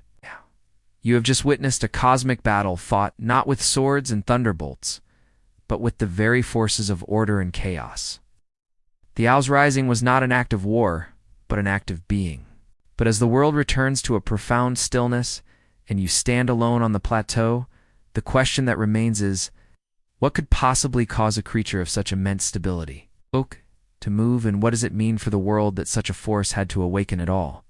You have just witnessed a cosmic battle fought not with swords and thunderbolts, but with the very forces of order and chaos. The Ao's rising was not an act of war, but an act of being. But as the world returns to a profound stillness, and you stand alone on the plateau, the question that remains is, what could possibly cause a creature of such immense stability to move, and what does it mean for the world that such a force had to awaken at all?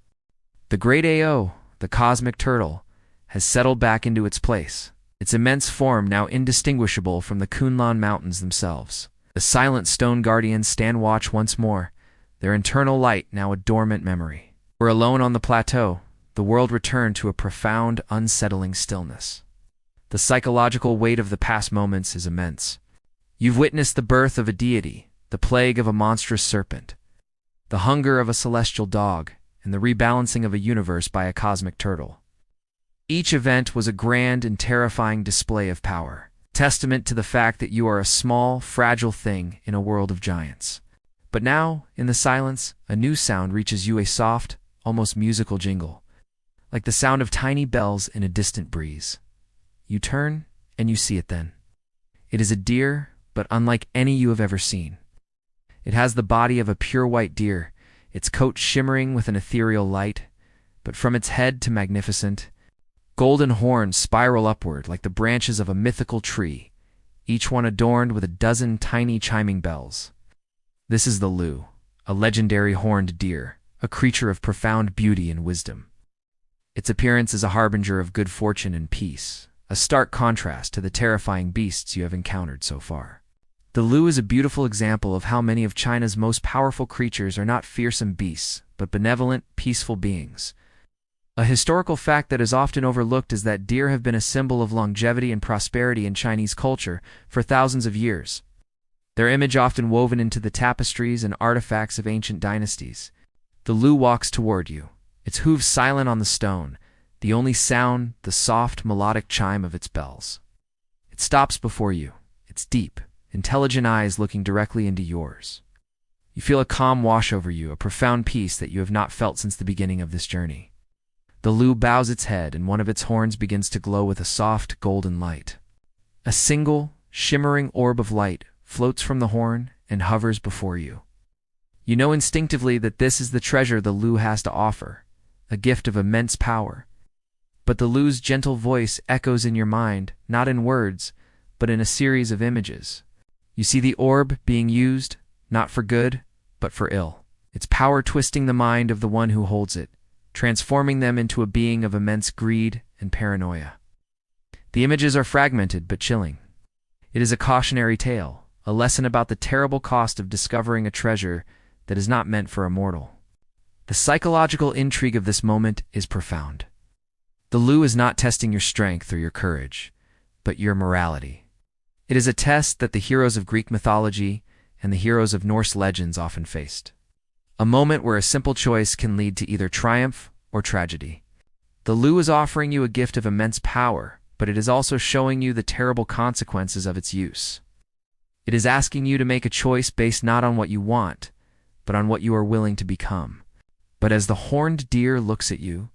The great Ao, the cosmic turtle, has settled back into its place, its immense form now indistinguishable from the Kunlun Mountains themselves. The silent stone guardians stand watch once more, their internal light now a dormant memory. We're alone on the plateau, the world returned to a profound, unsettling stillness. The psychological weight of the past moments is immense. You've witnessed the birth of a deity, the plague of a monstrous serpent, the hunger of a celestial dog, and the rebalancing of a universe by a cosmic turtle. Each event was a grand and terrifying display of power, testament to the fact that you are a small, fragile thing in a world of giants. But now, in the silence, a new sound reaches you, a soft, almost musical jingle, like the sound of tiny bells in a distant breeze. You turn, and you see it then. It is a deer, but unlike any you have ever seen. It has the body of a pure white deer, its coat shimmering with an ethereal light, but from its head to magnificent, golden horns spiral upward like the branches of a mythical tree, each one adorned with a dozen tiny chiming bells. This is the Lu, a legendary horned deer, a creature of profound beauty and wisdom. Its appearance is a harbinger of good fortune and peace, a stark contrast to the terrifying beasts you have encountered so far. The Lu is a beautiful example of how many of China's most powerful creatures are not fearsome beasts, but benevolent, peaceful beings. A historical fact that is often overlooked is that deer have been a symbol of longevity and prosperity in Chinese culture for thousands of years. Their image often woven into the tapestries and artifacts of ancient dynasties. The Lu walks toward you, its hooves silent on the stone, the only sound the soft, melodic chime of its bells. It stops before you, its deep, intelligent eyes looking directly into yours. You feel a calm wash over you, a profound peace that you have not felt since the beginning of this journey. The Lu bows its head, and one of its horns begins to glow with a soft, golden light. A single, shimmering orb of light floats from the horn and hovers before you. You know instinctively that this is the treasure the Lu has to offer, a gift of immense power. But the Lu's gentle voice echoes in your mind, not in words, but in a series of images. You see the orb being used, not for good, but for ill, its power twisting the mind of the one who holds it, transforming them into a being of immense greed and paranoia. The images are fragmented but chilling. It is a cautionary tale, a lesson about the terrible cost of discovering a treasure that is not meant for a mortal. The psychological intrigue of this moment is profound. The Lu is not testing your strength or your courage, but your morality. It is a test that the heroes of Greek mythology and the heroes of Norse legends often faced. A moment where a simple choice can lead to either triumph or tragedy. The Lu is offering you a gift of immense power, but it is also showing you the terrible consequences of its use. It is asking you to make a choice based not on what you want, but on what you are willing to become. But as the horned deer looks at you,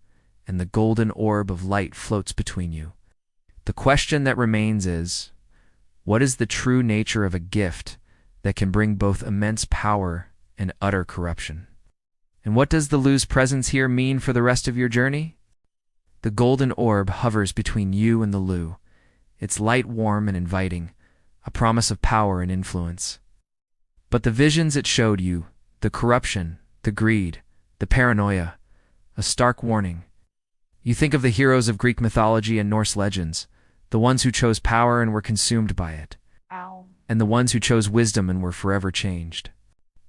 and the golden orb of light floats between you, the question that remains is, what is the true nature of a gift that can bring both immense power and utter corruption? And what does the Lu's presence here mean for the rest of your journey? The golden orb hovers between you and the Lu, its light warm and inviting, a promise of power and influence. But the visions it showed you, the corruption, the greed, the paranoia, a stark warning. You think of the heroes of Greek mythology and Norse legends, the ones who chose power and were consumed by it, and the ones who chose wisdom and were forever changed.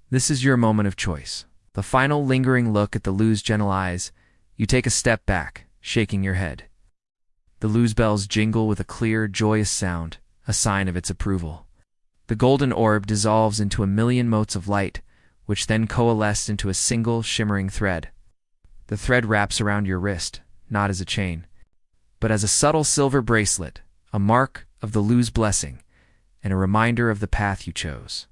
This is your moment of choice. The final lingering look at the Lu's gentle eyes, you take a step back, shaking your head. The Lu's bells jingle with a clear, joyous sound, a sign of its approval. The golden orb dissolves into a million motes of light, which then coalesce into a single, shimmering thread. The thread wraps around your wrist, not as a chain, but as a subtle silver bracelet, a mark of the Lu's blessing, and a reminder of the path you chose.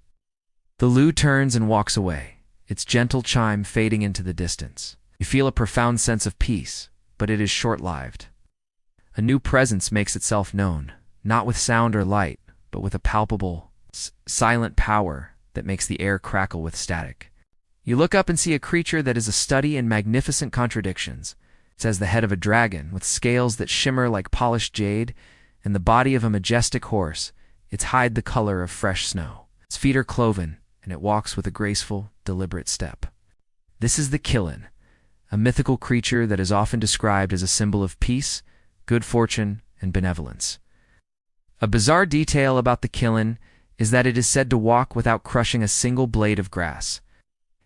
The Lu turns and walks away, its gentle chime fading into the distance. You feel a profound sense of peace, but it is short-lived. A new presence makes itself known, not with sound or light, but with a palpable, silent power that makes the air crackle with static. You look up and see a creature that is a study in magnificent contradictions. It has the head of a dragon, with scales that shimmer like polished jade, and the body of a majestic horse, its hide the color of fresh snow. Its feet are cloven, and it walks with a graceful, deliberate step. This is the Qilin, a mythical creature that is often described as a symbol of peace, good fortune, and benevolence. A bizarre detail about the Qilin is that it is said to walk without crushing a single blade of grass,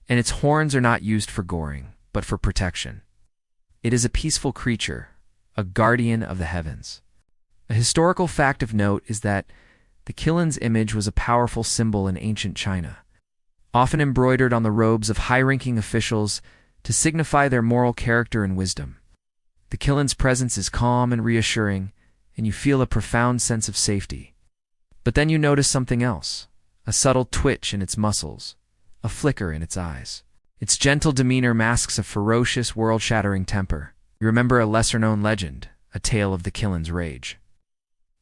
and its horns are not used for goring, but for protection. It is a peaceful creature, a guardian of the heavens. A historical fact of note is that the Qilin's image was a powerful symbol in ancient China, often embroidered on the robes of high-ranking officials to signify their moral character and wisdom. The Qilin's presence is calm and reassuring, and you feel a profound sense of safety. But then you notice something else, a subtle twitch in its muscles, a flicker in its eyes. Its gentle demeanor masks a ferocious, world-shattering temper. You remember a lesser-known legend, a tale of the Qilin's rage.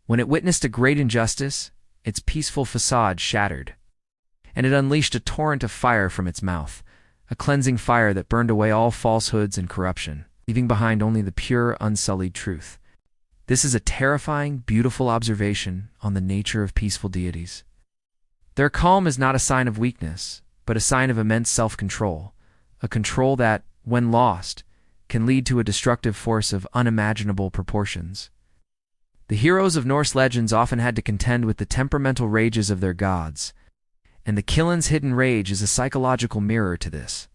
When it witnessed a great injustice, its peaceful facade shattered, and it unleashed a torrent of fire from its mouth, a cleansing fire that burned away all falsehoods and corruption, leaving behind only the pure, unsullied truth. This is a terrifying, beautiful observation on the nature of peaceful deities. Their calm is not a sign of weakness, but a sign of immense self-control, a control that, when lost, can lead to a destructive force of unimaginable proportions. The heroes of Norse legends often had to contend with the temperamental rages of their gods, and the Qilin's hidden rage is a psychological mirror to this.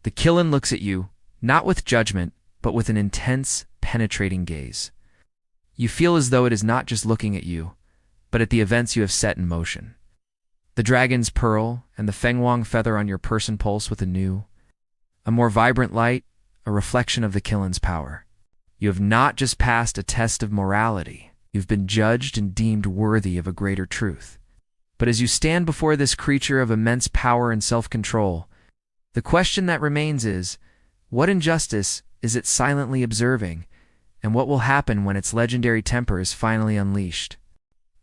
The Qilin looks at you, not with judgment, but with an intense, penetrating gaze. You feel as though it is not just looking at you, but at the events you have set in motion. The dragon's pearl and the fenghuang feather on your person pulse with a more vibrant light, a reflection of the Qilin's power. You have not just passed a test of morality, you've been judged and deemed worthy of a greater truth. But as you stand before this creature of immense power and self-control, the question that remains is, what injustice is it silently observing, and what will happen when its legendary temper is finally unleashed?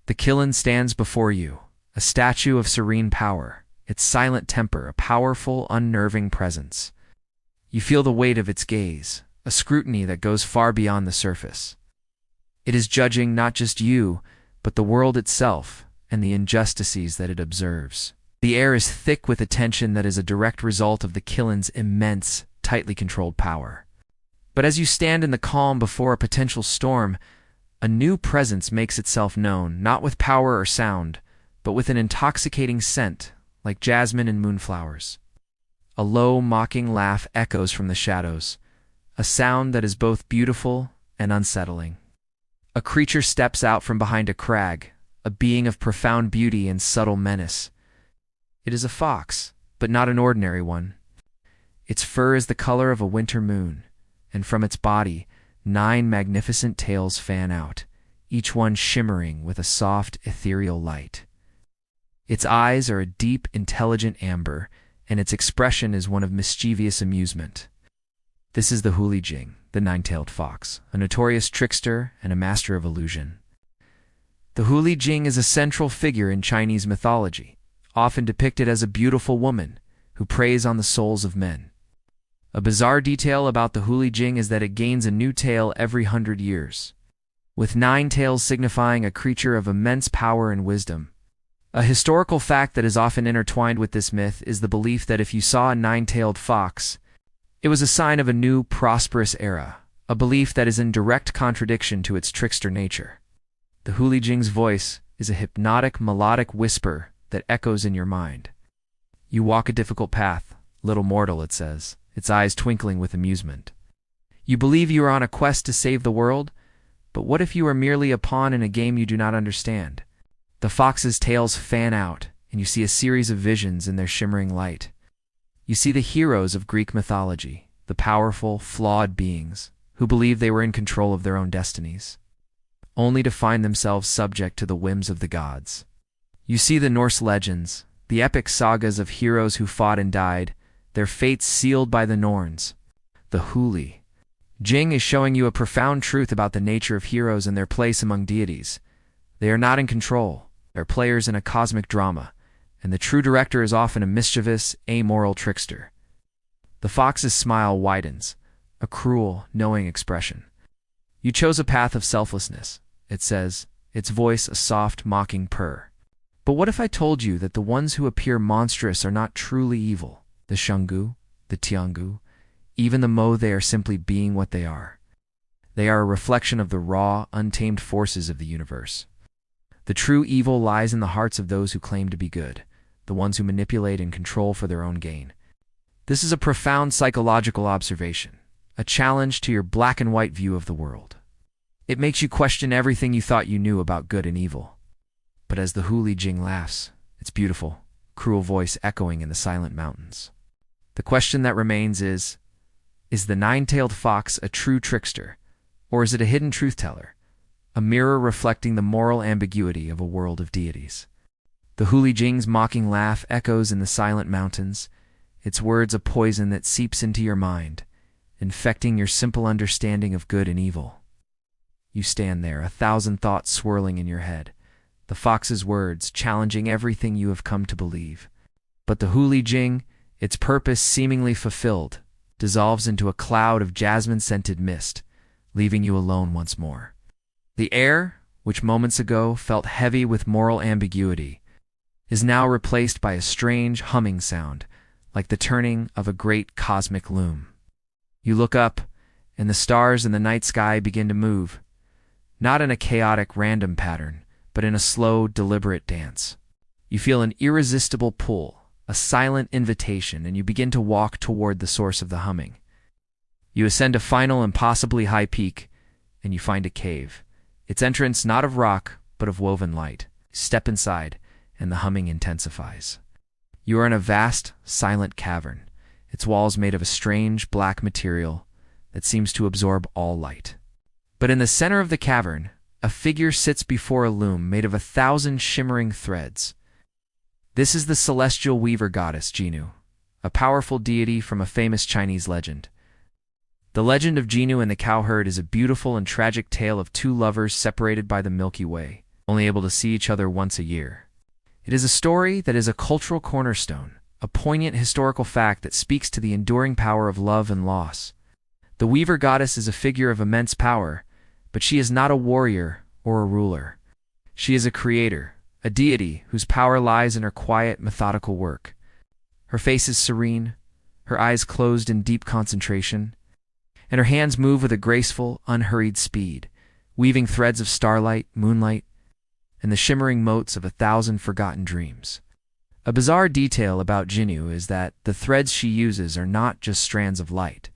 The Qilin stands before you, a statue of serene power, its silent temper a powerful, unnerving presence. You feel the weight of its gaze, a scrutiny that goes far beyond the surface. It is judging not just you, but the world itself and the injustices that it observes. The air is thick with a tension that is a direct result of the Qilin's immense, tightly controlled power. But as you stand in the calm before a potential storm, a new presence makes itself known, not with power or sound, but with an intoxicating scent, like jasmine and moonflowers. A low, mocking laugh echoes from the shadows, a sound that is both beautiful and unsettling. A creature steps out from behind a crag, a being of profound beauty and subtle menace. It is a fox, but not an ordinary one. Its fur is the color of a winter moon, and from its body, 9 magnificent tails fan out, each one shimmering with a soft, ethereal light. Its eyes are a deep, intelligent amber, and its expression is one of mischievous amusement. This is the Jing, the 9-tailed fox, a notorious trickster and a master of illusion. The Jing is a central figure in Chinese mythology, often depicted as a beautiful woman who preys on the souls of men. A bizarre detail about the Jing is that it gains a new tail every 100 years, with 9 tails signifying a creature of immense power and wisdom. A historical fact that is often intertwined with this myth is the belief that if you saw a 9-tailed fox, it was a sign of a new, prosperous era, a belief that is in direct contradiction to its trickster nature. The Jing's voice is a hypnotic, melodic whisper that echoes in your mind. You walk a difficult path, little mortal, it says, its eyes twinkling with amusement. You believe you are on a quest to save the world, but what if you are merely a pawn in a game you do not understand? The fox's tails fan out, and you see a series of visions in their shimmering light. You see the heroes of Greek mythology, the powerful, flawed beings who believed they were in control of their own destinies, only to find themselves subject to the whims of the gods. You see the Norse legends, the epic sagas of heroes who fought and died, their fates sealed by the Norns. The Jing is showing you a profound truth about the nature of heroes and their place among deities. They are not in control, they're players in a cosmic drama, and the true director is often a mischievous, amoral trickster. The fox's smile widens, a cruel, knowing expression. You chose a path of selflessness, it says, its voice a soft, mocking purr. But what if I told you that the ones who appear monstrous are not truly evil? The Xiangliu, the Tiangu, even the Mo, they are simply being what they are. They are a reflection of the raw, untamed forces of the universe. The true evil lies in the hearts of those who claim to be good, the ones who manipulate and control for their own gain. This is a profound psychological observation, a challenge to your black and white view of the world. It makes you question everything you thought you knew about good and evil. But as the Jing laughs, its beautiful, cruel voice echoing in the silent mountains, the question that remains is the 9-tailed fox a true trickster, or is it a hidden truth-teller, a mirror reflecting the moral ambiguity of a world of deities? The Jing's mocking laugh echoes in the silent mountains, its words a poison that seeps into your mind, infecting your simple understanding of good and evil. You stand there, 1,000 thoughts swirling in your head, the fox's words challenging everything you have come to believe. But the Jing, its purpose seemingly fulfilled, dissolves into a cloud of jasmine-scented mist, leaving you alone once more. The air, which moments ago felt heavy with moral ambiguity, is now replaced by a strange humming sound, like the turning of a great cosmic loom. You look up, and the stars in the night sky begin to move, not in a chaotic, random pattern, but in a slow, deliberate dance. You feel an irresistible pull, a silent invitation, and you begin to walk toward the source of the humming. You ascend a final, impossibly high peak, and you find a cave, its entrance not of rock, but of woven light. Step inside, and the humming intensifies. You are in a vast, silent cavern, its walls made of a strange, black material that seems to absorb all light. But in the center of the cavern, a figure sits before a loom made of 1,000 shimmering threads. This is the celestial weaver goddess Jinwu, a powerful deity from a famous Chinese legend. The legend of Jinwu and the cowherd is a beautiful and tragic tale of 2 lovers separated by the Milky Way, only able to see each other once a year. It is a story that is a cultural cornerstone, a poignant historical fact that speaks to the enduring power of love and loss. The weaver goddess is a figure of immense power, but she is not a warrior or a ruler. She is a creator, a deity whose power lies in her quiet, methodical work. Her face is serene, her eyes closed in deep concentration, and her hands move with a graceful, unhurried speed, weaving threads of starlight, moonlight, and the shimmering motes of 1,000 forgotten dreams. A bizarre detail about Jinwu is that the threads she uses are not just strands of light,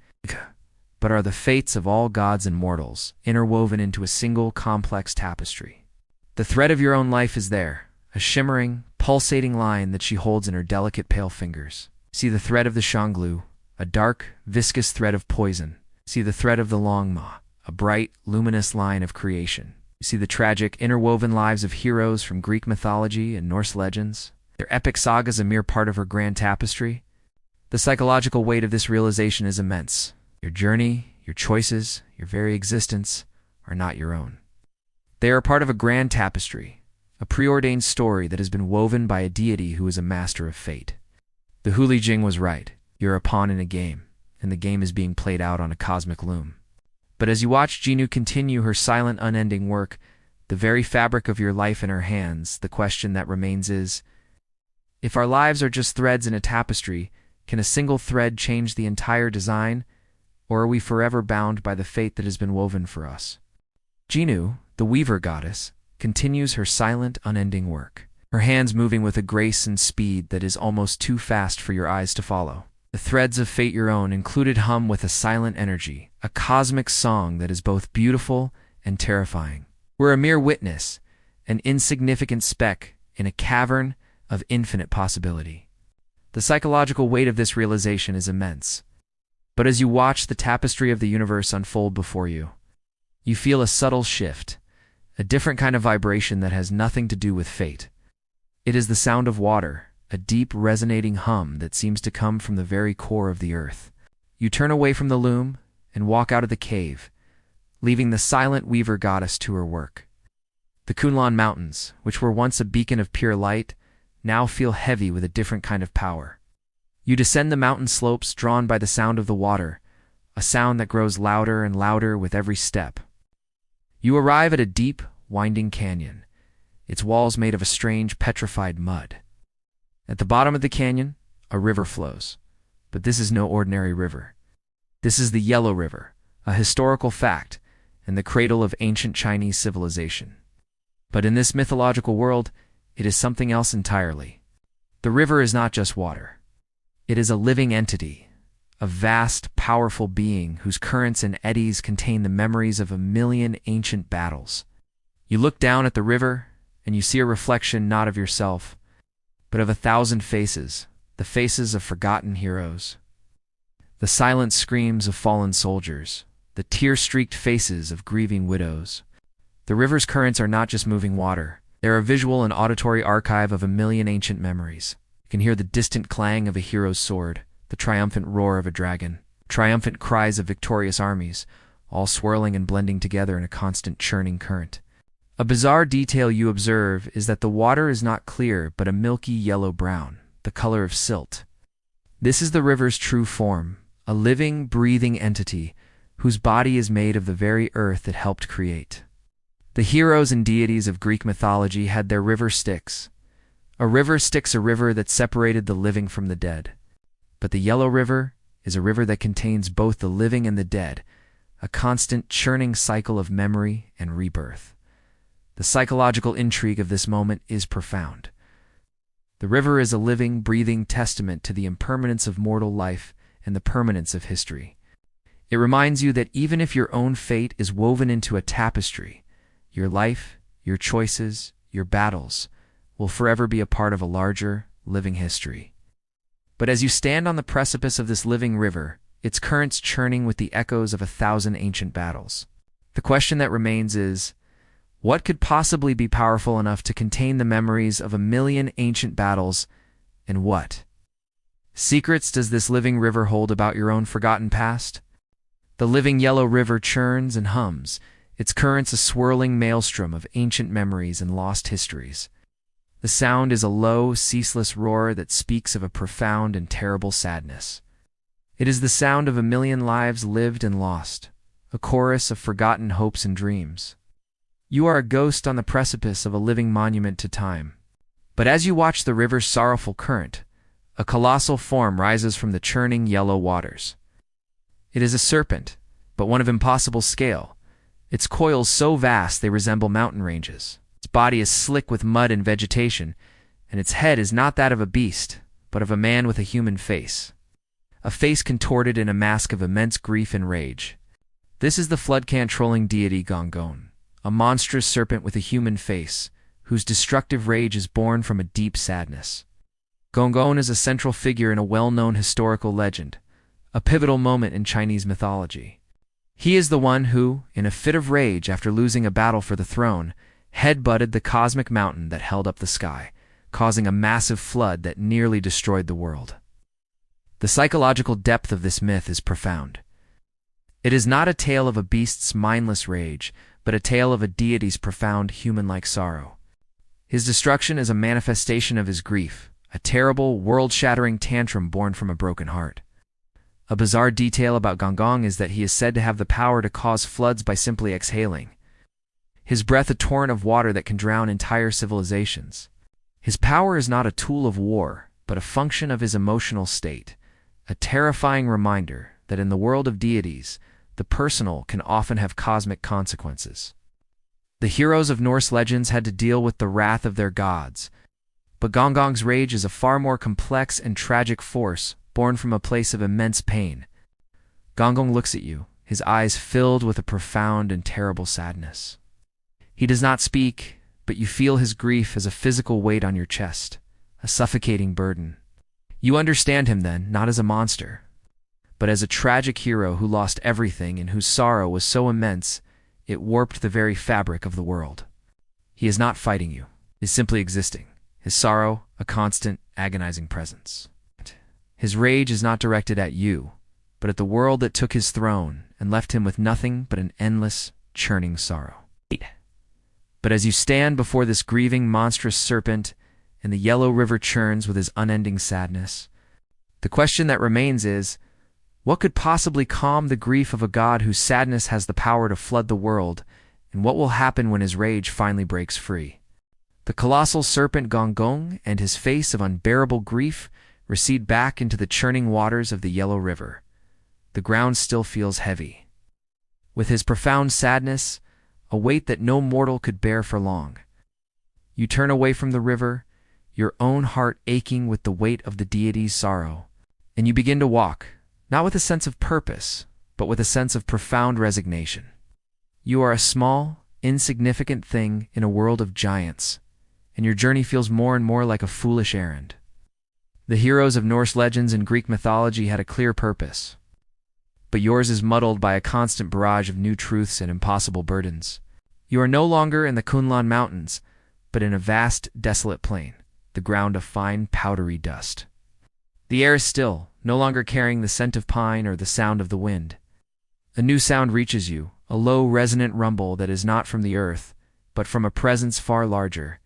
but are the fates of all gods and mortals, interwoven into a single complex tapestry. The thread of your own life is there, a shimmering, pulsating line that she holds in her delicate pale fingers. See the thread of the Xiangliu, a dark, viscous thread of poison. See the thread of the Longma, a bright, luminous line of creation. See the tragic, interwoven lives of heroes from Greek mythology and Norse legends. Their epic sagas a mere part of her grand tapestry. The psychological weight of this realization is immense. Your journey, your choices, your very existence are not your own. They are part of a grand tapestry, a preordained story that has been woven by a deity who is a master of fate. The Huli Jing was right. You're a pawn in a game, and the game is being played out on a cosmic loom. But as you watch Jinwu continue her silent, unending work, the very fabric of your life in her hands, the question that remains is, if our lives are just threads in a tapestry, can a single thread change the entire design, or are we forever bound by the fate that has been woven for us? Jinwu, the weaver goddess, continues her silent, unending work, her hands moving with a grace and speed that is almost too fast for your eyes to follow. The threads of fate your own included hum with a silent energy, a cosmic song that is both beautiful and terrifying. We're a mere witness, an insignificant speck in a cavern of infinite possibility. The psychological weight of this realization is immense. But as you watch the tapestry of the universe unfold before you, you feel a subtle shift, a different kind of vibration that has nothing to do with fate. It is the sound of water, a deep, resonating hum that seems to come from the very core of the earth. You turn away from the loom and walk out of the cave, leaving the silent weaver goddess to her work. The Kunlun Mountains, which were once a beacon of pure light, now feel heavy with a different kind of power. You descend the mountain slopes drawn by the sound of the water, a sound that grows louder and louder with every step. You arrive at a deep, winding canyon, its walls made of a strange, petrified mud. At the bottom of the canyon, a river flows. But this is no ordinary river. This is the Yellow River, a historical fact, and the cradle of ancient Chinese civilization. But in this mythological world, it is something else entirely. The river is not just water. It is a living entity, a vast, powerful being whose currents and eddies contain the memories of 1,000,000 ancient battles. You look down at the river, and you see a reflection not of yourself, but of 1,000 faces, the faces of forgotten heroes. The silent screams of fallen soldiers, the tear-streaked faces of grieving widows. The river's currents are not just moving water. They're a visual and auditory archive of 1,000,000 ancient memories. You can hear the distant clang of a hero's sword, the triumphant roar of a dragon, triumphant cries of victorious armies, all swirling and blending together in a constant churning current. A bizarre detail you observe is that the water is not clear but a milky yellow-brown, the color of silt. This is the river's true form, a living, breathing entity whose body is made of the very earth it helped create. The heroes and deities of Greek mythology had their river Styx. A river Styx, a river that separated the living from the dead. But the Yellow River is a river that contains both the living and the dead, a constant churning cycle of memory and rebirth. The psychological intrigue of this moment is profound. The river is a living, breathing testament to the impermanence of mortal life and the permanence of history. It reminds you that even if your own fate is woven into a tapestry, your life, your choices, your battles will forever be a part of a larger, living history. But as you stand on the precipice of this living river, its currents churning with the echoes of 1,000 ancient battles, the question that remains is, what could possibly be powerful enough to contain the memories of 1,000,000 ancient battles, and what secrets does this living river hold about your own forgotten past? The living Yellow River churns and hums, its currents a swirling maelstrom of ancient memories and lost histories. The sound is a low, ceaseless roar that speaks of a profound and terrible sadness. It is the sound of 1,000,000 lives lived and lost, a chorus of forgotten hopes and dreams. You are a ghost on the precipice of a living monument to time. But as you watch the river's sorrowful current, a colossal form rises from the churning yellow waters. It is a serpent, but one of impossible scale, its coils so vast they resemble mountain ranges. Its body is slick with mud and vegetation, and its head is not that of a beast, but of a man with a human face. A face contorted in a mask of immense grief and rage. This is the flood-controlling deity Gonggong, a monstrous serpent with a human face, whose destructive rage is born from a deep sadness. Gonggong is a central figure in a well-known historical legend, a pivotal moment in Chinese mythology. He is the one who, in a fit of rage after losing a battle for the throne, head-butted the cosmic mountain that held up the sky, causing a massive flood that nearly destroyed the world. The psychological depth of this myth is profound. It is not a tale of a beast's mindless rage, but a tale of a deity's profound human-like sorrow. His destruction is a manifestation of his grief, a terrible, world-shattering tantrum born from a broken heart. A bizarre detail about Gonggong is that he is said to have the power to cause floods by simply exhaling. His breath a torrent of water that can drown entire civilizations. His power is not a tool of war, but a function of his emotional state, a terrifying reminder that in the world of deities, the personal can often have cosmic consequences. The heroes of Norse legends had to deal with the wrath of their gods, but Gonggong's rage is a far more complex and tragic force born from a place of immense pain. Gonggong looks at you, his eyes filled with a profound and terrible sadness. He does not speak, but you feel his grief as a physical weight on your chest, a suffocating burden. You understand him then, not as a monster, but as a tragic hero who lost everything and whose sorrow was so immense it warped the very fabric of the world. He is not fighting you, he is simply existing, his sorrow a constant, agonizing presence. His rage is not directed at you, but at the world that took his throne and left him with nothing but an endless, churning sorrow. But as you stand before this grieving, monstrous serpent, and the yellow river churns with his unending sadness, the question that remains is, what could possibly calm the grief of a god whose sadness has the power to flood the world, and what will happen when his rage finally breaks free? The colossal serpent Gonggong and his face of unbearable grief recede back into the churning waters of the yellow river. The ground still feels heavy. With his profound sadness, a weight that no mortal could bear for long. You turn away from the river, your own heart aching with the weight of the deity's sorrow, and you begin to walk, not with a sense of purpose, but with a sense of profound resignation. You are a small, insignificant thing in a world of giants, and your journey feels more and more like a foolish errand. The heroes of Norse legends and Greek mythology had a clear purpose, but yours is muddled by a constant barrage of new truths and impossible burdens. You are no longer in the Kunlun Mountains, but in a vast, desolate plain, the ground of fine, powdery dust. The air is still, no longer carrying the scent of pine or the sound of the wind. A new sound reaches you, a low, resonant rumble that is not from the earth, but from a presence far larger.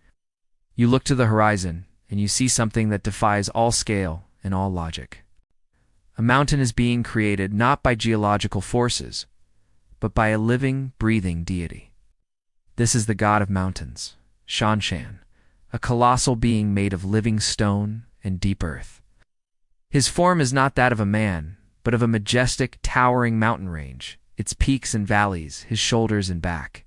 You look to the horizon, and you see something that defies all scale and all logic. A mountain is being created not by geological forces, but by a living, breathing deity. This is the god of mountains, Xiangliu, a colossal being made of living stone and deep earth. His form is not that of a man, but of a majestic, towering mountain range, its peaks and valleys, his shoulders and back.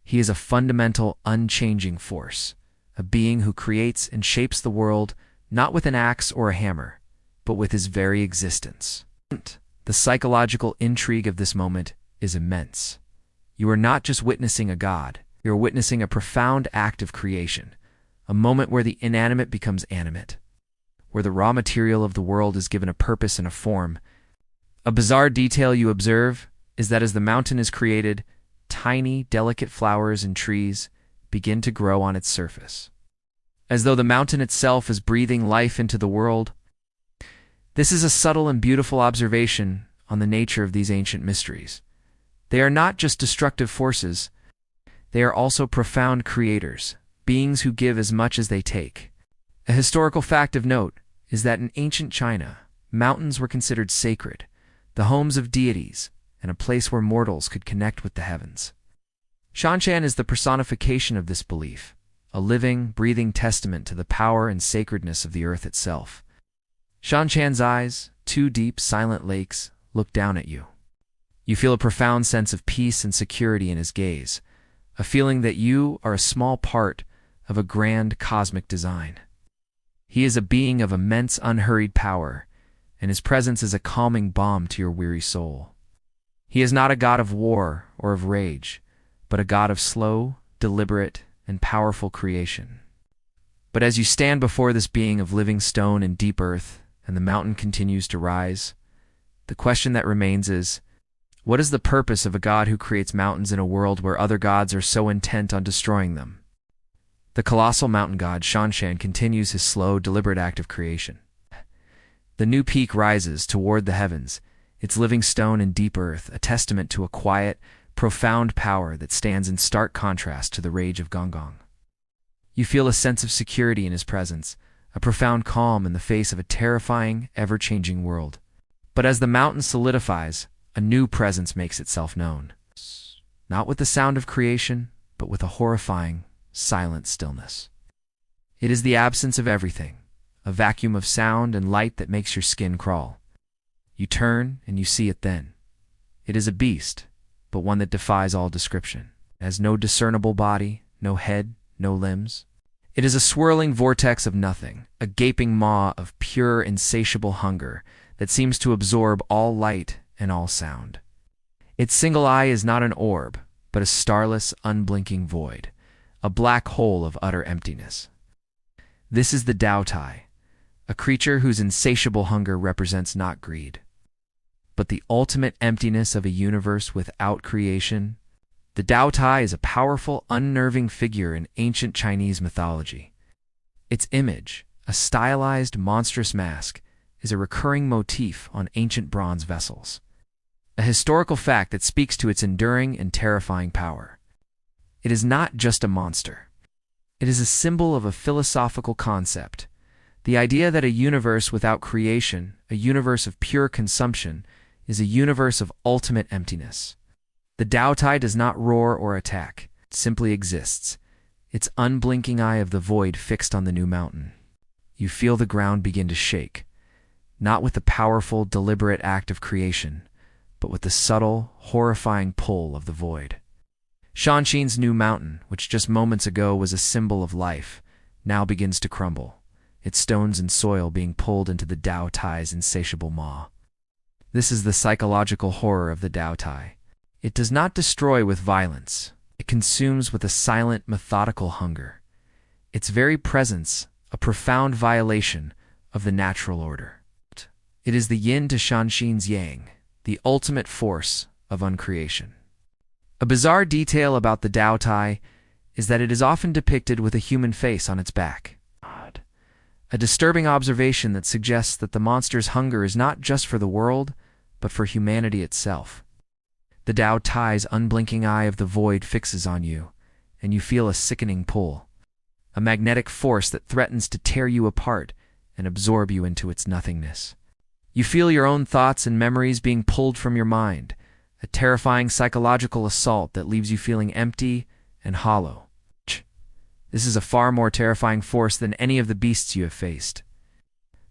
He is a fundamental, unchanging force, a being who creates and shapes the world not with an axe or a hammer, but with his very existence. The psychological intrigue of this moment is immense. You are not just witnessing a god, you are witnessing a profound act of creation, a moment where the inanimate becomes animate, where the raw material of the world is given a purpose and a form. A bizarre detail you observe is that as the mountain is created, tiny, delicate flowers and trees begin to grow on its surface, as though the mountain itself is breathing life into the world. This is a subtle and beautiful observation on the nature of these ancient mysteries. They are not just destructive forces, they are also profound creators, beings who give as much as they take. A historical fact of note is that in ancient China, mountains were considered sacred, the homes of deities, and a place where mortals could connect with the heavens. Xiangliu is the personification of this belief, a living, breathing testament to the power and sacredness of the earth itself. Xiangliu's eyes, two deep, silent lakes, look down at you. You feel a profound sense of peace and security in his gaze, a feeling that you are a small part of a grand cosmic design. He is a being of immense unhurried power, and his presence is a calming balm to your weary soul. He is not a god of war or of rage, but a god of slow, deliberate, and powerful creation. But as you stand before this being of living stone and deep earth, and the mountain continues to rise, the question that remains is, what is the purpose of a god who creates mountains in a world where other gods are so intent on destroying them? The colossal mountain god Shanshan continues his slow, deliberate act of creation. The new peak rises toward the heavens, its living stone and deep earth, a testament to a quiet, profound power that stands in stark contrast to the rage of Gonggong. You feel a sense of security in his presence, a profound calm in the face of a terrifying, ever-changing world. But as the mountain solidifies, a new presence makes itself known. Not with the sound of creation, but with a horrifying, silent stillness. It is the absence of everything, a vacuum of sound and light that makes your skin crawl. You turn, and you see it then. It is a beast, but one that defies all description. It has no discernible body, no head, no limbs. It is a swirling vortex of nothing, a gaping maw of pure, insatiable hunger that seems to absorb all light and all sound. Its single eye is not an orb, but a starless, unblinking void, a black hole of utter emptiness. This is the Tao Tai, a creature whose insatiable hunger represents not greed, but the ultimate emptiness of a universe without creation. The Tao Tai is a powerful, unnerving figure in ancient Chinese mythology. Its image, a stylized, monstrous mask, is a recurring motif on ancient bronze vessels, a historical fact that speaks to its enduring and terrifying power. It is not just a monster. It is a symbol of a philosophical concept, the idea that a universe without creation, a universe of pure consumption, is a universe of ultimate emptiness. The Tao Tai does not roar or attack, it simply exists, its unblinking eye of the void fixed on the new mountain. You feel the ground begin to shake, not with the powerful, deliberate act of creation, but with the subtle, horrifying pull of the void. Shanshan's new mountain, which just moments ago was a symbol of life, now begins to crumble, its stones and soil being pulled into the Tao Tai's insatiable maw. This is the psychological horror of the Tao Tai. It does not destroy with violence. It consumes with a silent, methodical hunger. Its very presence, a profound violation of the natural order. It is the yin to Shanshan's yang, the ultimate force of uncreation. A bizarre detail about the Tao Tai is that it is often depicted with a human face on its back. A disturbing observation that suggests that the monster's hunger is not just for the world, but for humanity itself. The Tao Tai's unblinking eye of the void fixes on you, and you feel a sickening pull, a magnetic force that threatens to tear you apart and absorb you into its nothingness. You feel your own thoughts and memories being pulled from your mind, a terrifying psychological assault that leaves you feeling empty and hollow. This is a far more terrifying force than any of the beasts you have faced.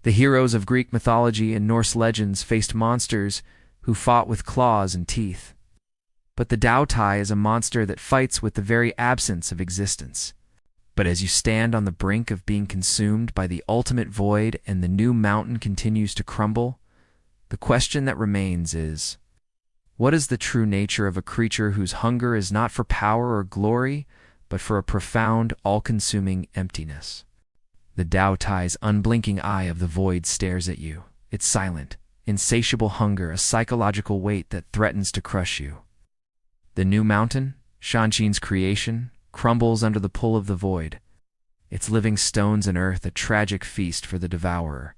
The heroes of Greek mythology and Norse legends faced monsters who fought with claws and teeth. But the Tao Tai is a monster that fights with the very absence of existence. But as you stand on the brink of being consumed by the ultimate void and the new mountain continues to crumble, the question that remains is, what is the true nature of a creature whose hunger is not for power or glory, but for a profound, all-consuming emptiness? The Tao Tai's unblinking eye of the void stares at you, its silent, insatiable hunger a psychological weight that threatens to crush you. The new mountain, Shanshan's creation, crumbles under the pull of the void, its living stones and earth a tragic feast for the devourer.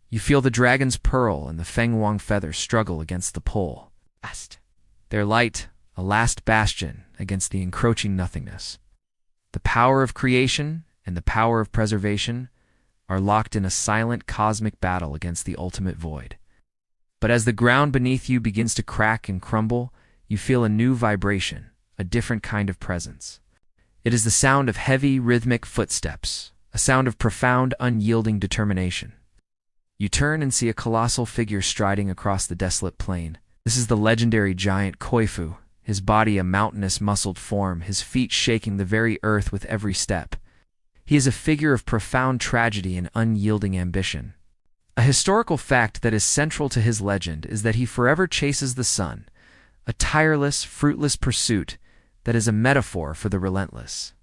You feel the dragon's pearl and the Fenghuang feather struggle against the pull. Their light, a last bastion against the encroaching nothingness. The power of creation and the power of preservation are locked in a silent cosmic battle against the ultimate void. But as the ground beneath you begins to crack and crumble, you feel a new vibration, a different kind of presence. It is the sound of heavy, rhythmic footsteps, a sound of profound, unyielding determination. You turn and see a colossal figure striding across the desolate plain. This is the legendary giant Koifu, his body a mountainous, muscled form, his feet shaking the very earth with every step. He is a figure of profound tragedy and unyielding ambition. A historical fact that is central to his legend is that he forever chases the sun, a tireless, fruitless pursuit that is a metaphor for the relentless,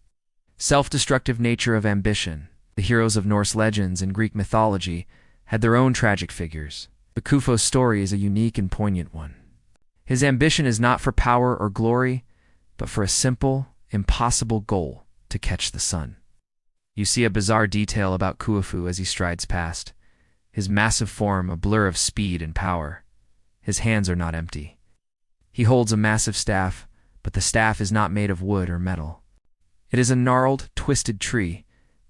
self-destructive nature of ambition. The heroes of Norse legends and Greek mythology had their own tragic figures, but Kufo's story is a unique and poignant one. His ambition is not for power or glory, but for a simple, impossible goal: to catch the sun. You see a bizarre detail about Kuofu as he strides past. His massive form, a blur of speed and power. His hands are not empty. He holds a massive staff, but the staff is not made of wood or metal. It is a gnarled, twisted tree,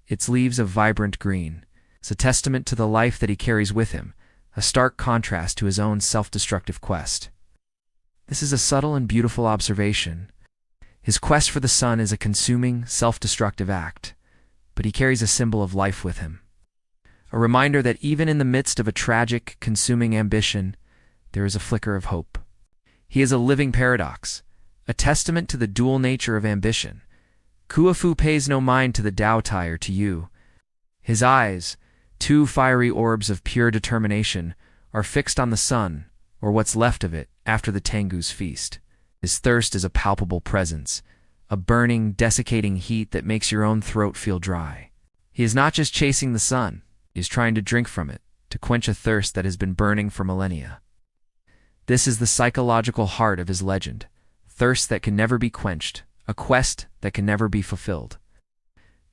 its leaves of vibrant green. It's a testament to the life that he carries with him, a stark contrast to his own self-destructive quest. This is a subtle and beautiful observation. His quest for the sun is a consuming, self-destructive act, but he carries a symbol of life with him. A reminder that even in the midst of a tragic, consuming ambition, there is a flicker of hope. He is a living paradox, a testament to the dual nature of ambition. Kuofu pays no mind to the Tao Tai or to you. His eyes, two fiery orbs of pure determination, are fixed on the sun, or what's left of it, after the Tengu's feast. His thirst is a palpable presence, a burning, desiccating heat that makes your own throat feel dry. He is not just chasing the sun, he is trying to drink from it, to quench a thirst that has been burning for millennia. This is the psychological heart of his legend, thirst that can never be quenched, a quest that can never be fulfilled.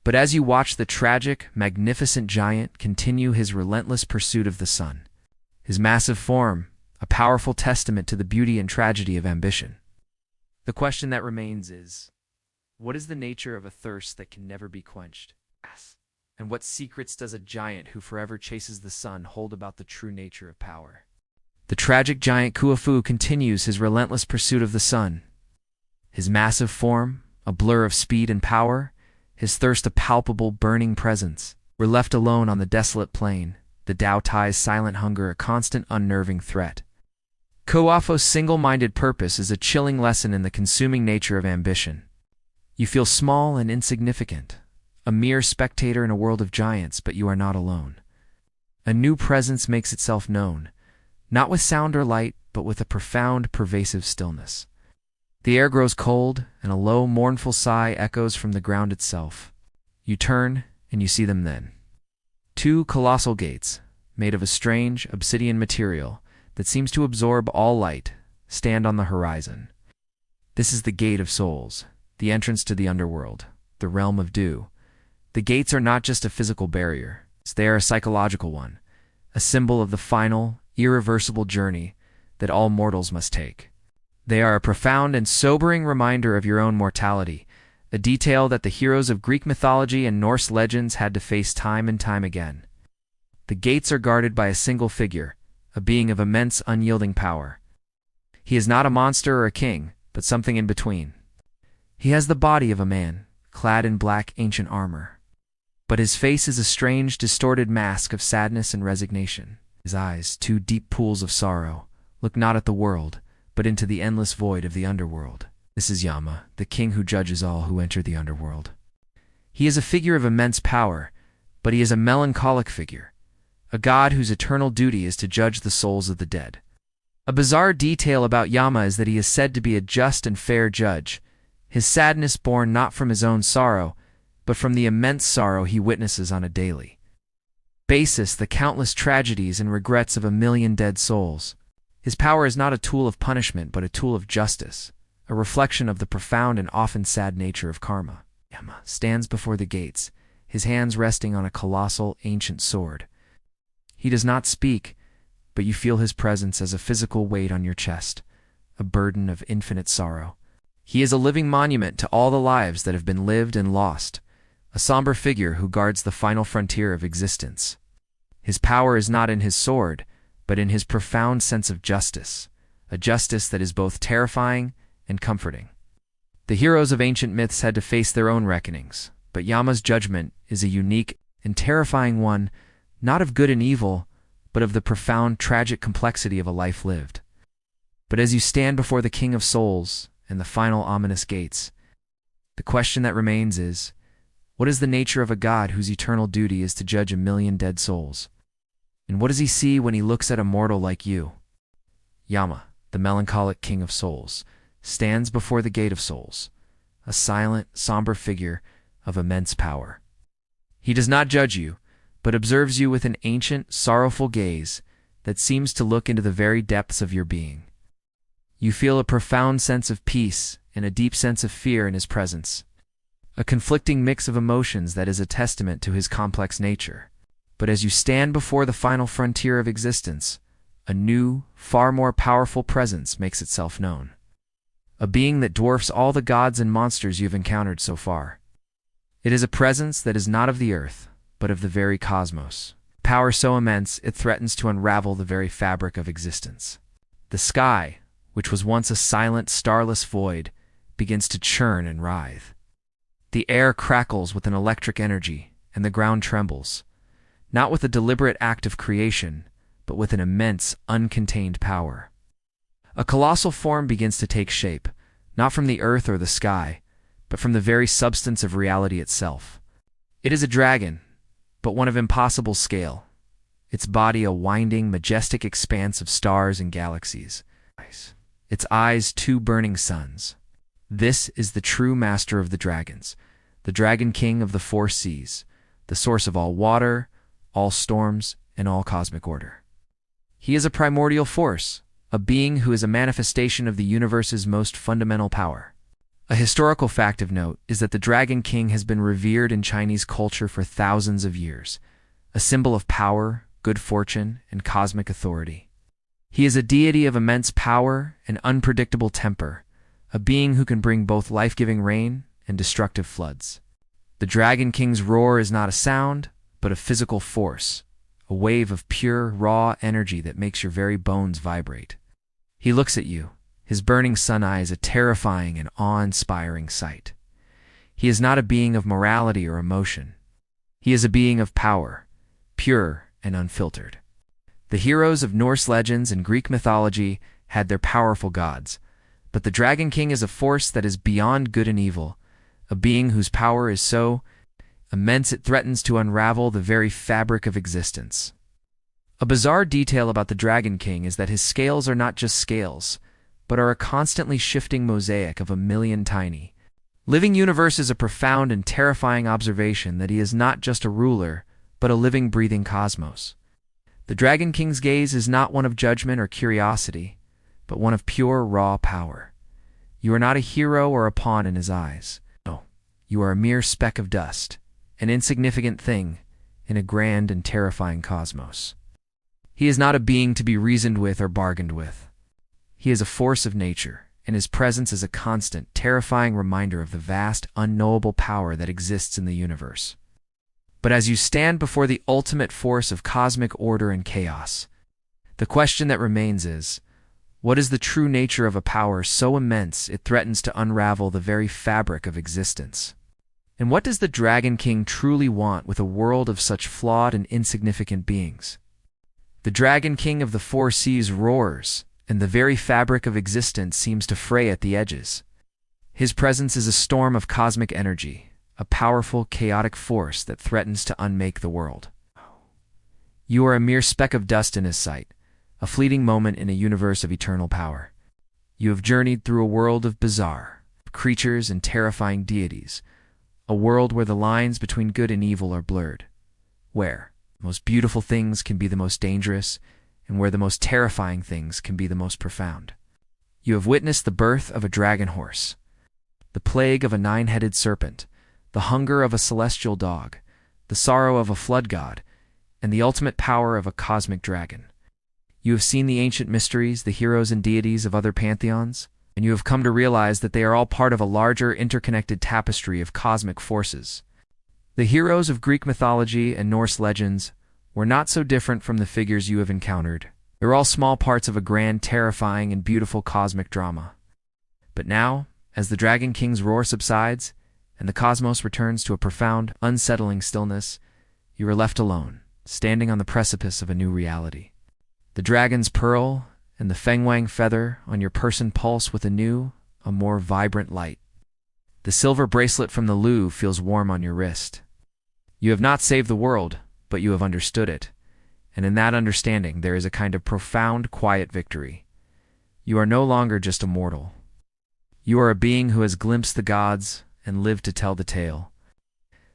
But as you watch the tragic, magnificent giant continue his relentless pursuit of the sun, his massive form, a powerful testament to the beauty and tragedy of ambition, the question that remains is, what is the nature of a thirst that can never be quenched? And what secrets does a giant who forever chases the sun hold about the true nature of power? The tragic giant Kuofu continues his relentless pursuit of the sun. His massive form, a blur of speed and power, his thirst a palpable, burning presence. We're left alone on the desolate plain, the Tao Tai's silent hunger a constant, unnerving threat. Kuofu's single-minded purpose is a chilling lesson in the consuming nature of ambition. You feel small and insignificant, a mere spectator in a world of giants, but you are not alone. A new presence makes itself known, not with sound or light, but with a profound, pervasive stillness. The air grows cold, and a low, mournful sigh echoes from the ground itself. You turn, and you see them then. Two colossal gates, made of a strange, obsidian material that seems to absorb all light, stand on the horizon. This is the Gate of Souls, the entrance to the underworld, the realm of dew. The gates are not just a physical barrier, they are a psychological one, a symbol of the final, irreversible journey that all mortals must take. They are a profound and sobering reminder of your own mortality, a detail that the heroes of Greek mythology and Norse legends had to face time and time again. The gates are guarded by a single figure, a being of immense, unyielding power. He is not a monster or a king, but something in between. He has the body of a man, clad in black, ancient armor. But his face is a strange, distorted mask of sadness and resignation. His eyes, two deep pools of sorrow, look not at the world, but into the endless void of the underworld. This is Yama, the king who judges all who enter the underworld. He is a figure of immense power, but he is a melancholic figure, a god whose eternal duty is to judge the souls of the dead. A bizarre detail about Yama is that he is said to be a just and fair judge, his sadness born not from his own sorrow, but from the immense sorrow he witnesses on a daily basis, the countless tragedies and regrets of a million dead souls. His power is not a tool of punishment, but a tool of justice, a reflection of the profound and often sad nature of karma. Yama stands before the gates, his hands resting on a colossal, ancient sword. He does not speak, but you feel his presence as a physical weight on your chest, a burden of infinite sorrow. He is a living monument to all the lives that have been lived and lost, a somber figure who guards the final frontier of existence. His power is not in his sword, but in his profound sense of justice, a justice that is both terrifying and comforting. The heroes of ancient myths had to face their own reckonings, but Yama's judgment is a unique and terrifying one, not of good and evil, but of the profound, tragic complexity of a life lived. But as you stand before the King of Souls and the final ominous gates, the question that remains is, What is the nature of a god whose eternal duty is to judge 1,000,000 dead souls? And what does he see when he looks at a mortal like you? Yama, the melancholic king of souls, stands before the gate of souls, a silent, somber figure of immense power. He does not judge you, but observes you with an ancient, sorrowful gaze that seems to look into the very depths of your being. You feel a profound sense of peace and a deep sense of fear in his presence, a conflicting mix of emotions that is a testament to his complex nature. But as you stand before the final frontier of existence, a new, far more powerful presence makes itself known. A being that dwarfs all the gods and monsters you've encountered so far. It is a presence that is not of the earth, but of the very cosmos. Power so immense it threatens to unravel the very fabric of existence. The sky, which was once a silent, starless void, begins to churn and writhe. The air crackles with an electric energy, and the ground trembles, not with a deliberate act of creation, but with an immense, uncontained power. A colossal form begins to take shape, not from the earth or the sky, but from the very substance of reality itself. It is a dragon, but one of impossible scale, its body a winding, majestic expanse of stars and galaxies, its eyes 2 burning suns. This is the true master of the dragons, the dragon king of the 4 seas, the source of all water, all storms, and all cosmic order. He is a primordial force, a being who is a manifestation of the universe's most fundamental power. A historical fact of note is that the Dragon King has been revered in Chinese culture for thousands of years, a symbol of power, good fortune, and cosmic authority. He is a deity of immense power and unpredictable temper, a being who can bring both life-giving rain and destructive floods. The Dragon King's roar is not a sound, but a physical force, a wave of pure, raw energy that makes your very bones vibrate. He looks at you, his burning sun eyes a terrifying and awe-inspiring sight. He is not a being of morality or emotion. He is a being of power, pure and unfiltered. The heroes of Norse legends and Greek mythology had their powerful gods, but the Dragon King is a force that is beyond good and evil, a being whose power is so immense it threatens to unravel the very fabric of existence. A bizarre detail about the Dragon King is that his scales are not just scales, but are a constantly shifting mosaic of 1,000,000 tiny, living universes. A profound and terrifying observation that he is not just a ruler, but a living, breathing cosmos. The Dragon King's gaze is not one of judgment or curiosity, but one of pure, raw power. You are not a hero or a pawn in his eyes. No, you are a mere speck of dust, an insignificant thing in a grand and terrifying cosmos. He is not a being to be reasoned with or bargained with. He is a force of nature, and his presence is a constant, terrifying reminder of the vast, unknowable power that exists in the universe. But as you stand before the ultimate force of cosmic order and chaos, the question that remains is, what is the true nature of a power so immense it threatens to unravel the very fabric of existence? And what does the Dragon King truly want with a world of such flawed and insignificant beings? The Dragon King of the 4 seas roars, and the very fabric of existence seems to fray at the edges. His presence is a storm of cosmic energy, a powerful, chaotic force that threatens to unmake the world. You are a mere speck of dust in his sight, a fleeting moment in a universe of eternal power. You have journeyed through a world of bizarre creatures and terrifying deities, a world where the lines between good and evil are blurred, where the most beautiful things can be the most dangerous, and where the most terrifying things can be the most profound. You have witnessed the birth of a dragon horse, the plague of a 9-headed serpent, the hunger of a celestial dog, the sorrow of a flood god, and the ultimate power of a cosmic dragon. You have seen the ancient mysteries, the heroes and deities of other pantheons, and you have come to realize that they are all part of a larger, interconnected tapestry of cosmic forces. The heroes of Greek mythology and Norse legends were not so different from the figures you have encountered. They were all small parts of a grand, terrifying, and beautiful cosmic drama. But now, as the Dragon King's roar subsides, and the cosmos returns to a profound, unsettling stillness, you are left alone, standing on the precipice of a new reality. The dragon's pearl and the fengwang feather on your person pulse with a new, a more vibrant light. The silver bracelet from the Lu feels warm on your wrist. You have not saved the world, but you have understood it. And in that understanding, there is a kind of profound, quiet victory. You are no longer just a mortal. You are a being who has glimpsed the gods and lived to tell the tale.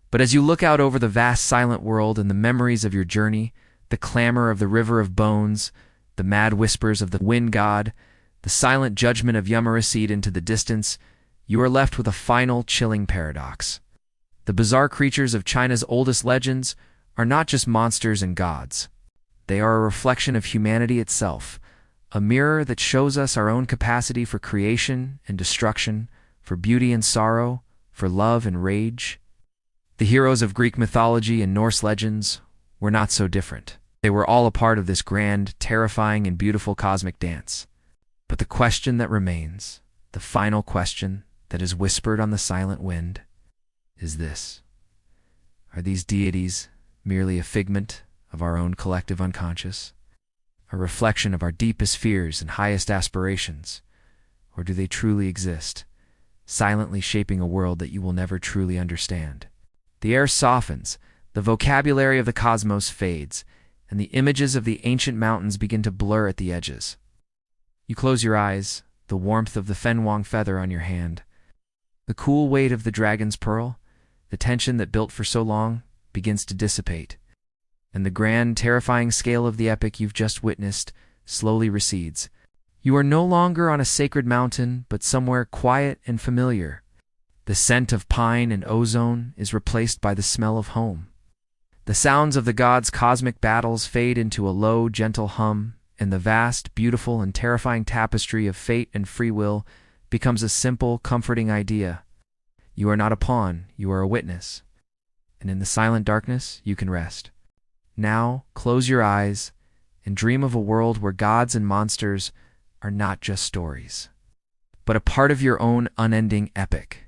But as you look out over the vast silent world and the memories of your journey, the clamor of the river of bones, the mad whispers of the wind god, the silent judgment of Yama recede into the distance, you are left with a final, chilling paradox. The bizarre creatures of China's oldest legends are not just monsters and gods. They are a reflection of humanity itself, a mirror that shows us our own capacity for creation and destruction, for beauty and sorrow, for love and rage. The heroes of Greek mythology and Norse legends were not so different. They were all a part of this grand, terrifying, and beautiful cosmic dance. But the question that remains, the final question that is whispered on the silent wind, is this: are these deities merely a figment of our own collective unconscious, a reflection of our deepest fears and highest aspirations, or do they truly exist, silently shaping a world that you will never truly understand? The air softens, the vocabulary of the cosmos fades, and the images of the ancient mountains begin to blur at the edges. You close your eyes, the warmth of the fenwang feather on your hand, the cool weight of the dragon's pearl, the tension that built for so long begins to dissipate, and the grand, terrifying scale of the epic you've just witnessed slowly recedes. You are no longer on a sacred mountain, but somewhere quiet and familiar. The scent of pine and ozone is replaced by the smell of home. The sounds of the gods' cosmic battles fade into a low, gentle hum, and the vast, beautiful, and terrifying tapestry of fate and free will becomes a simple, comforting idea. You are not a pawn, you are a witness. And in the silent darkness, you can rest. Now, close your eyes and dream of a world where gods and monsters are not just stories, but a part of your own unending epic.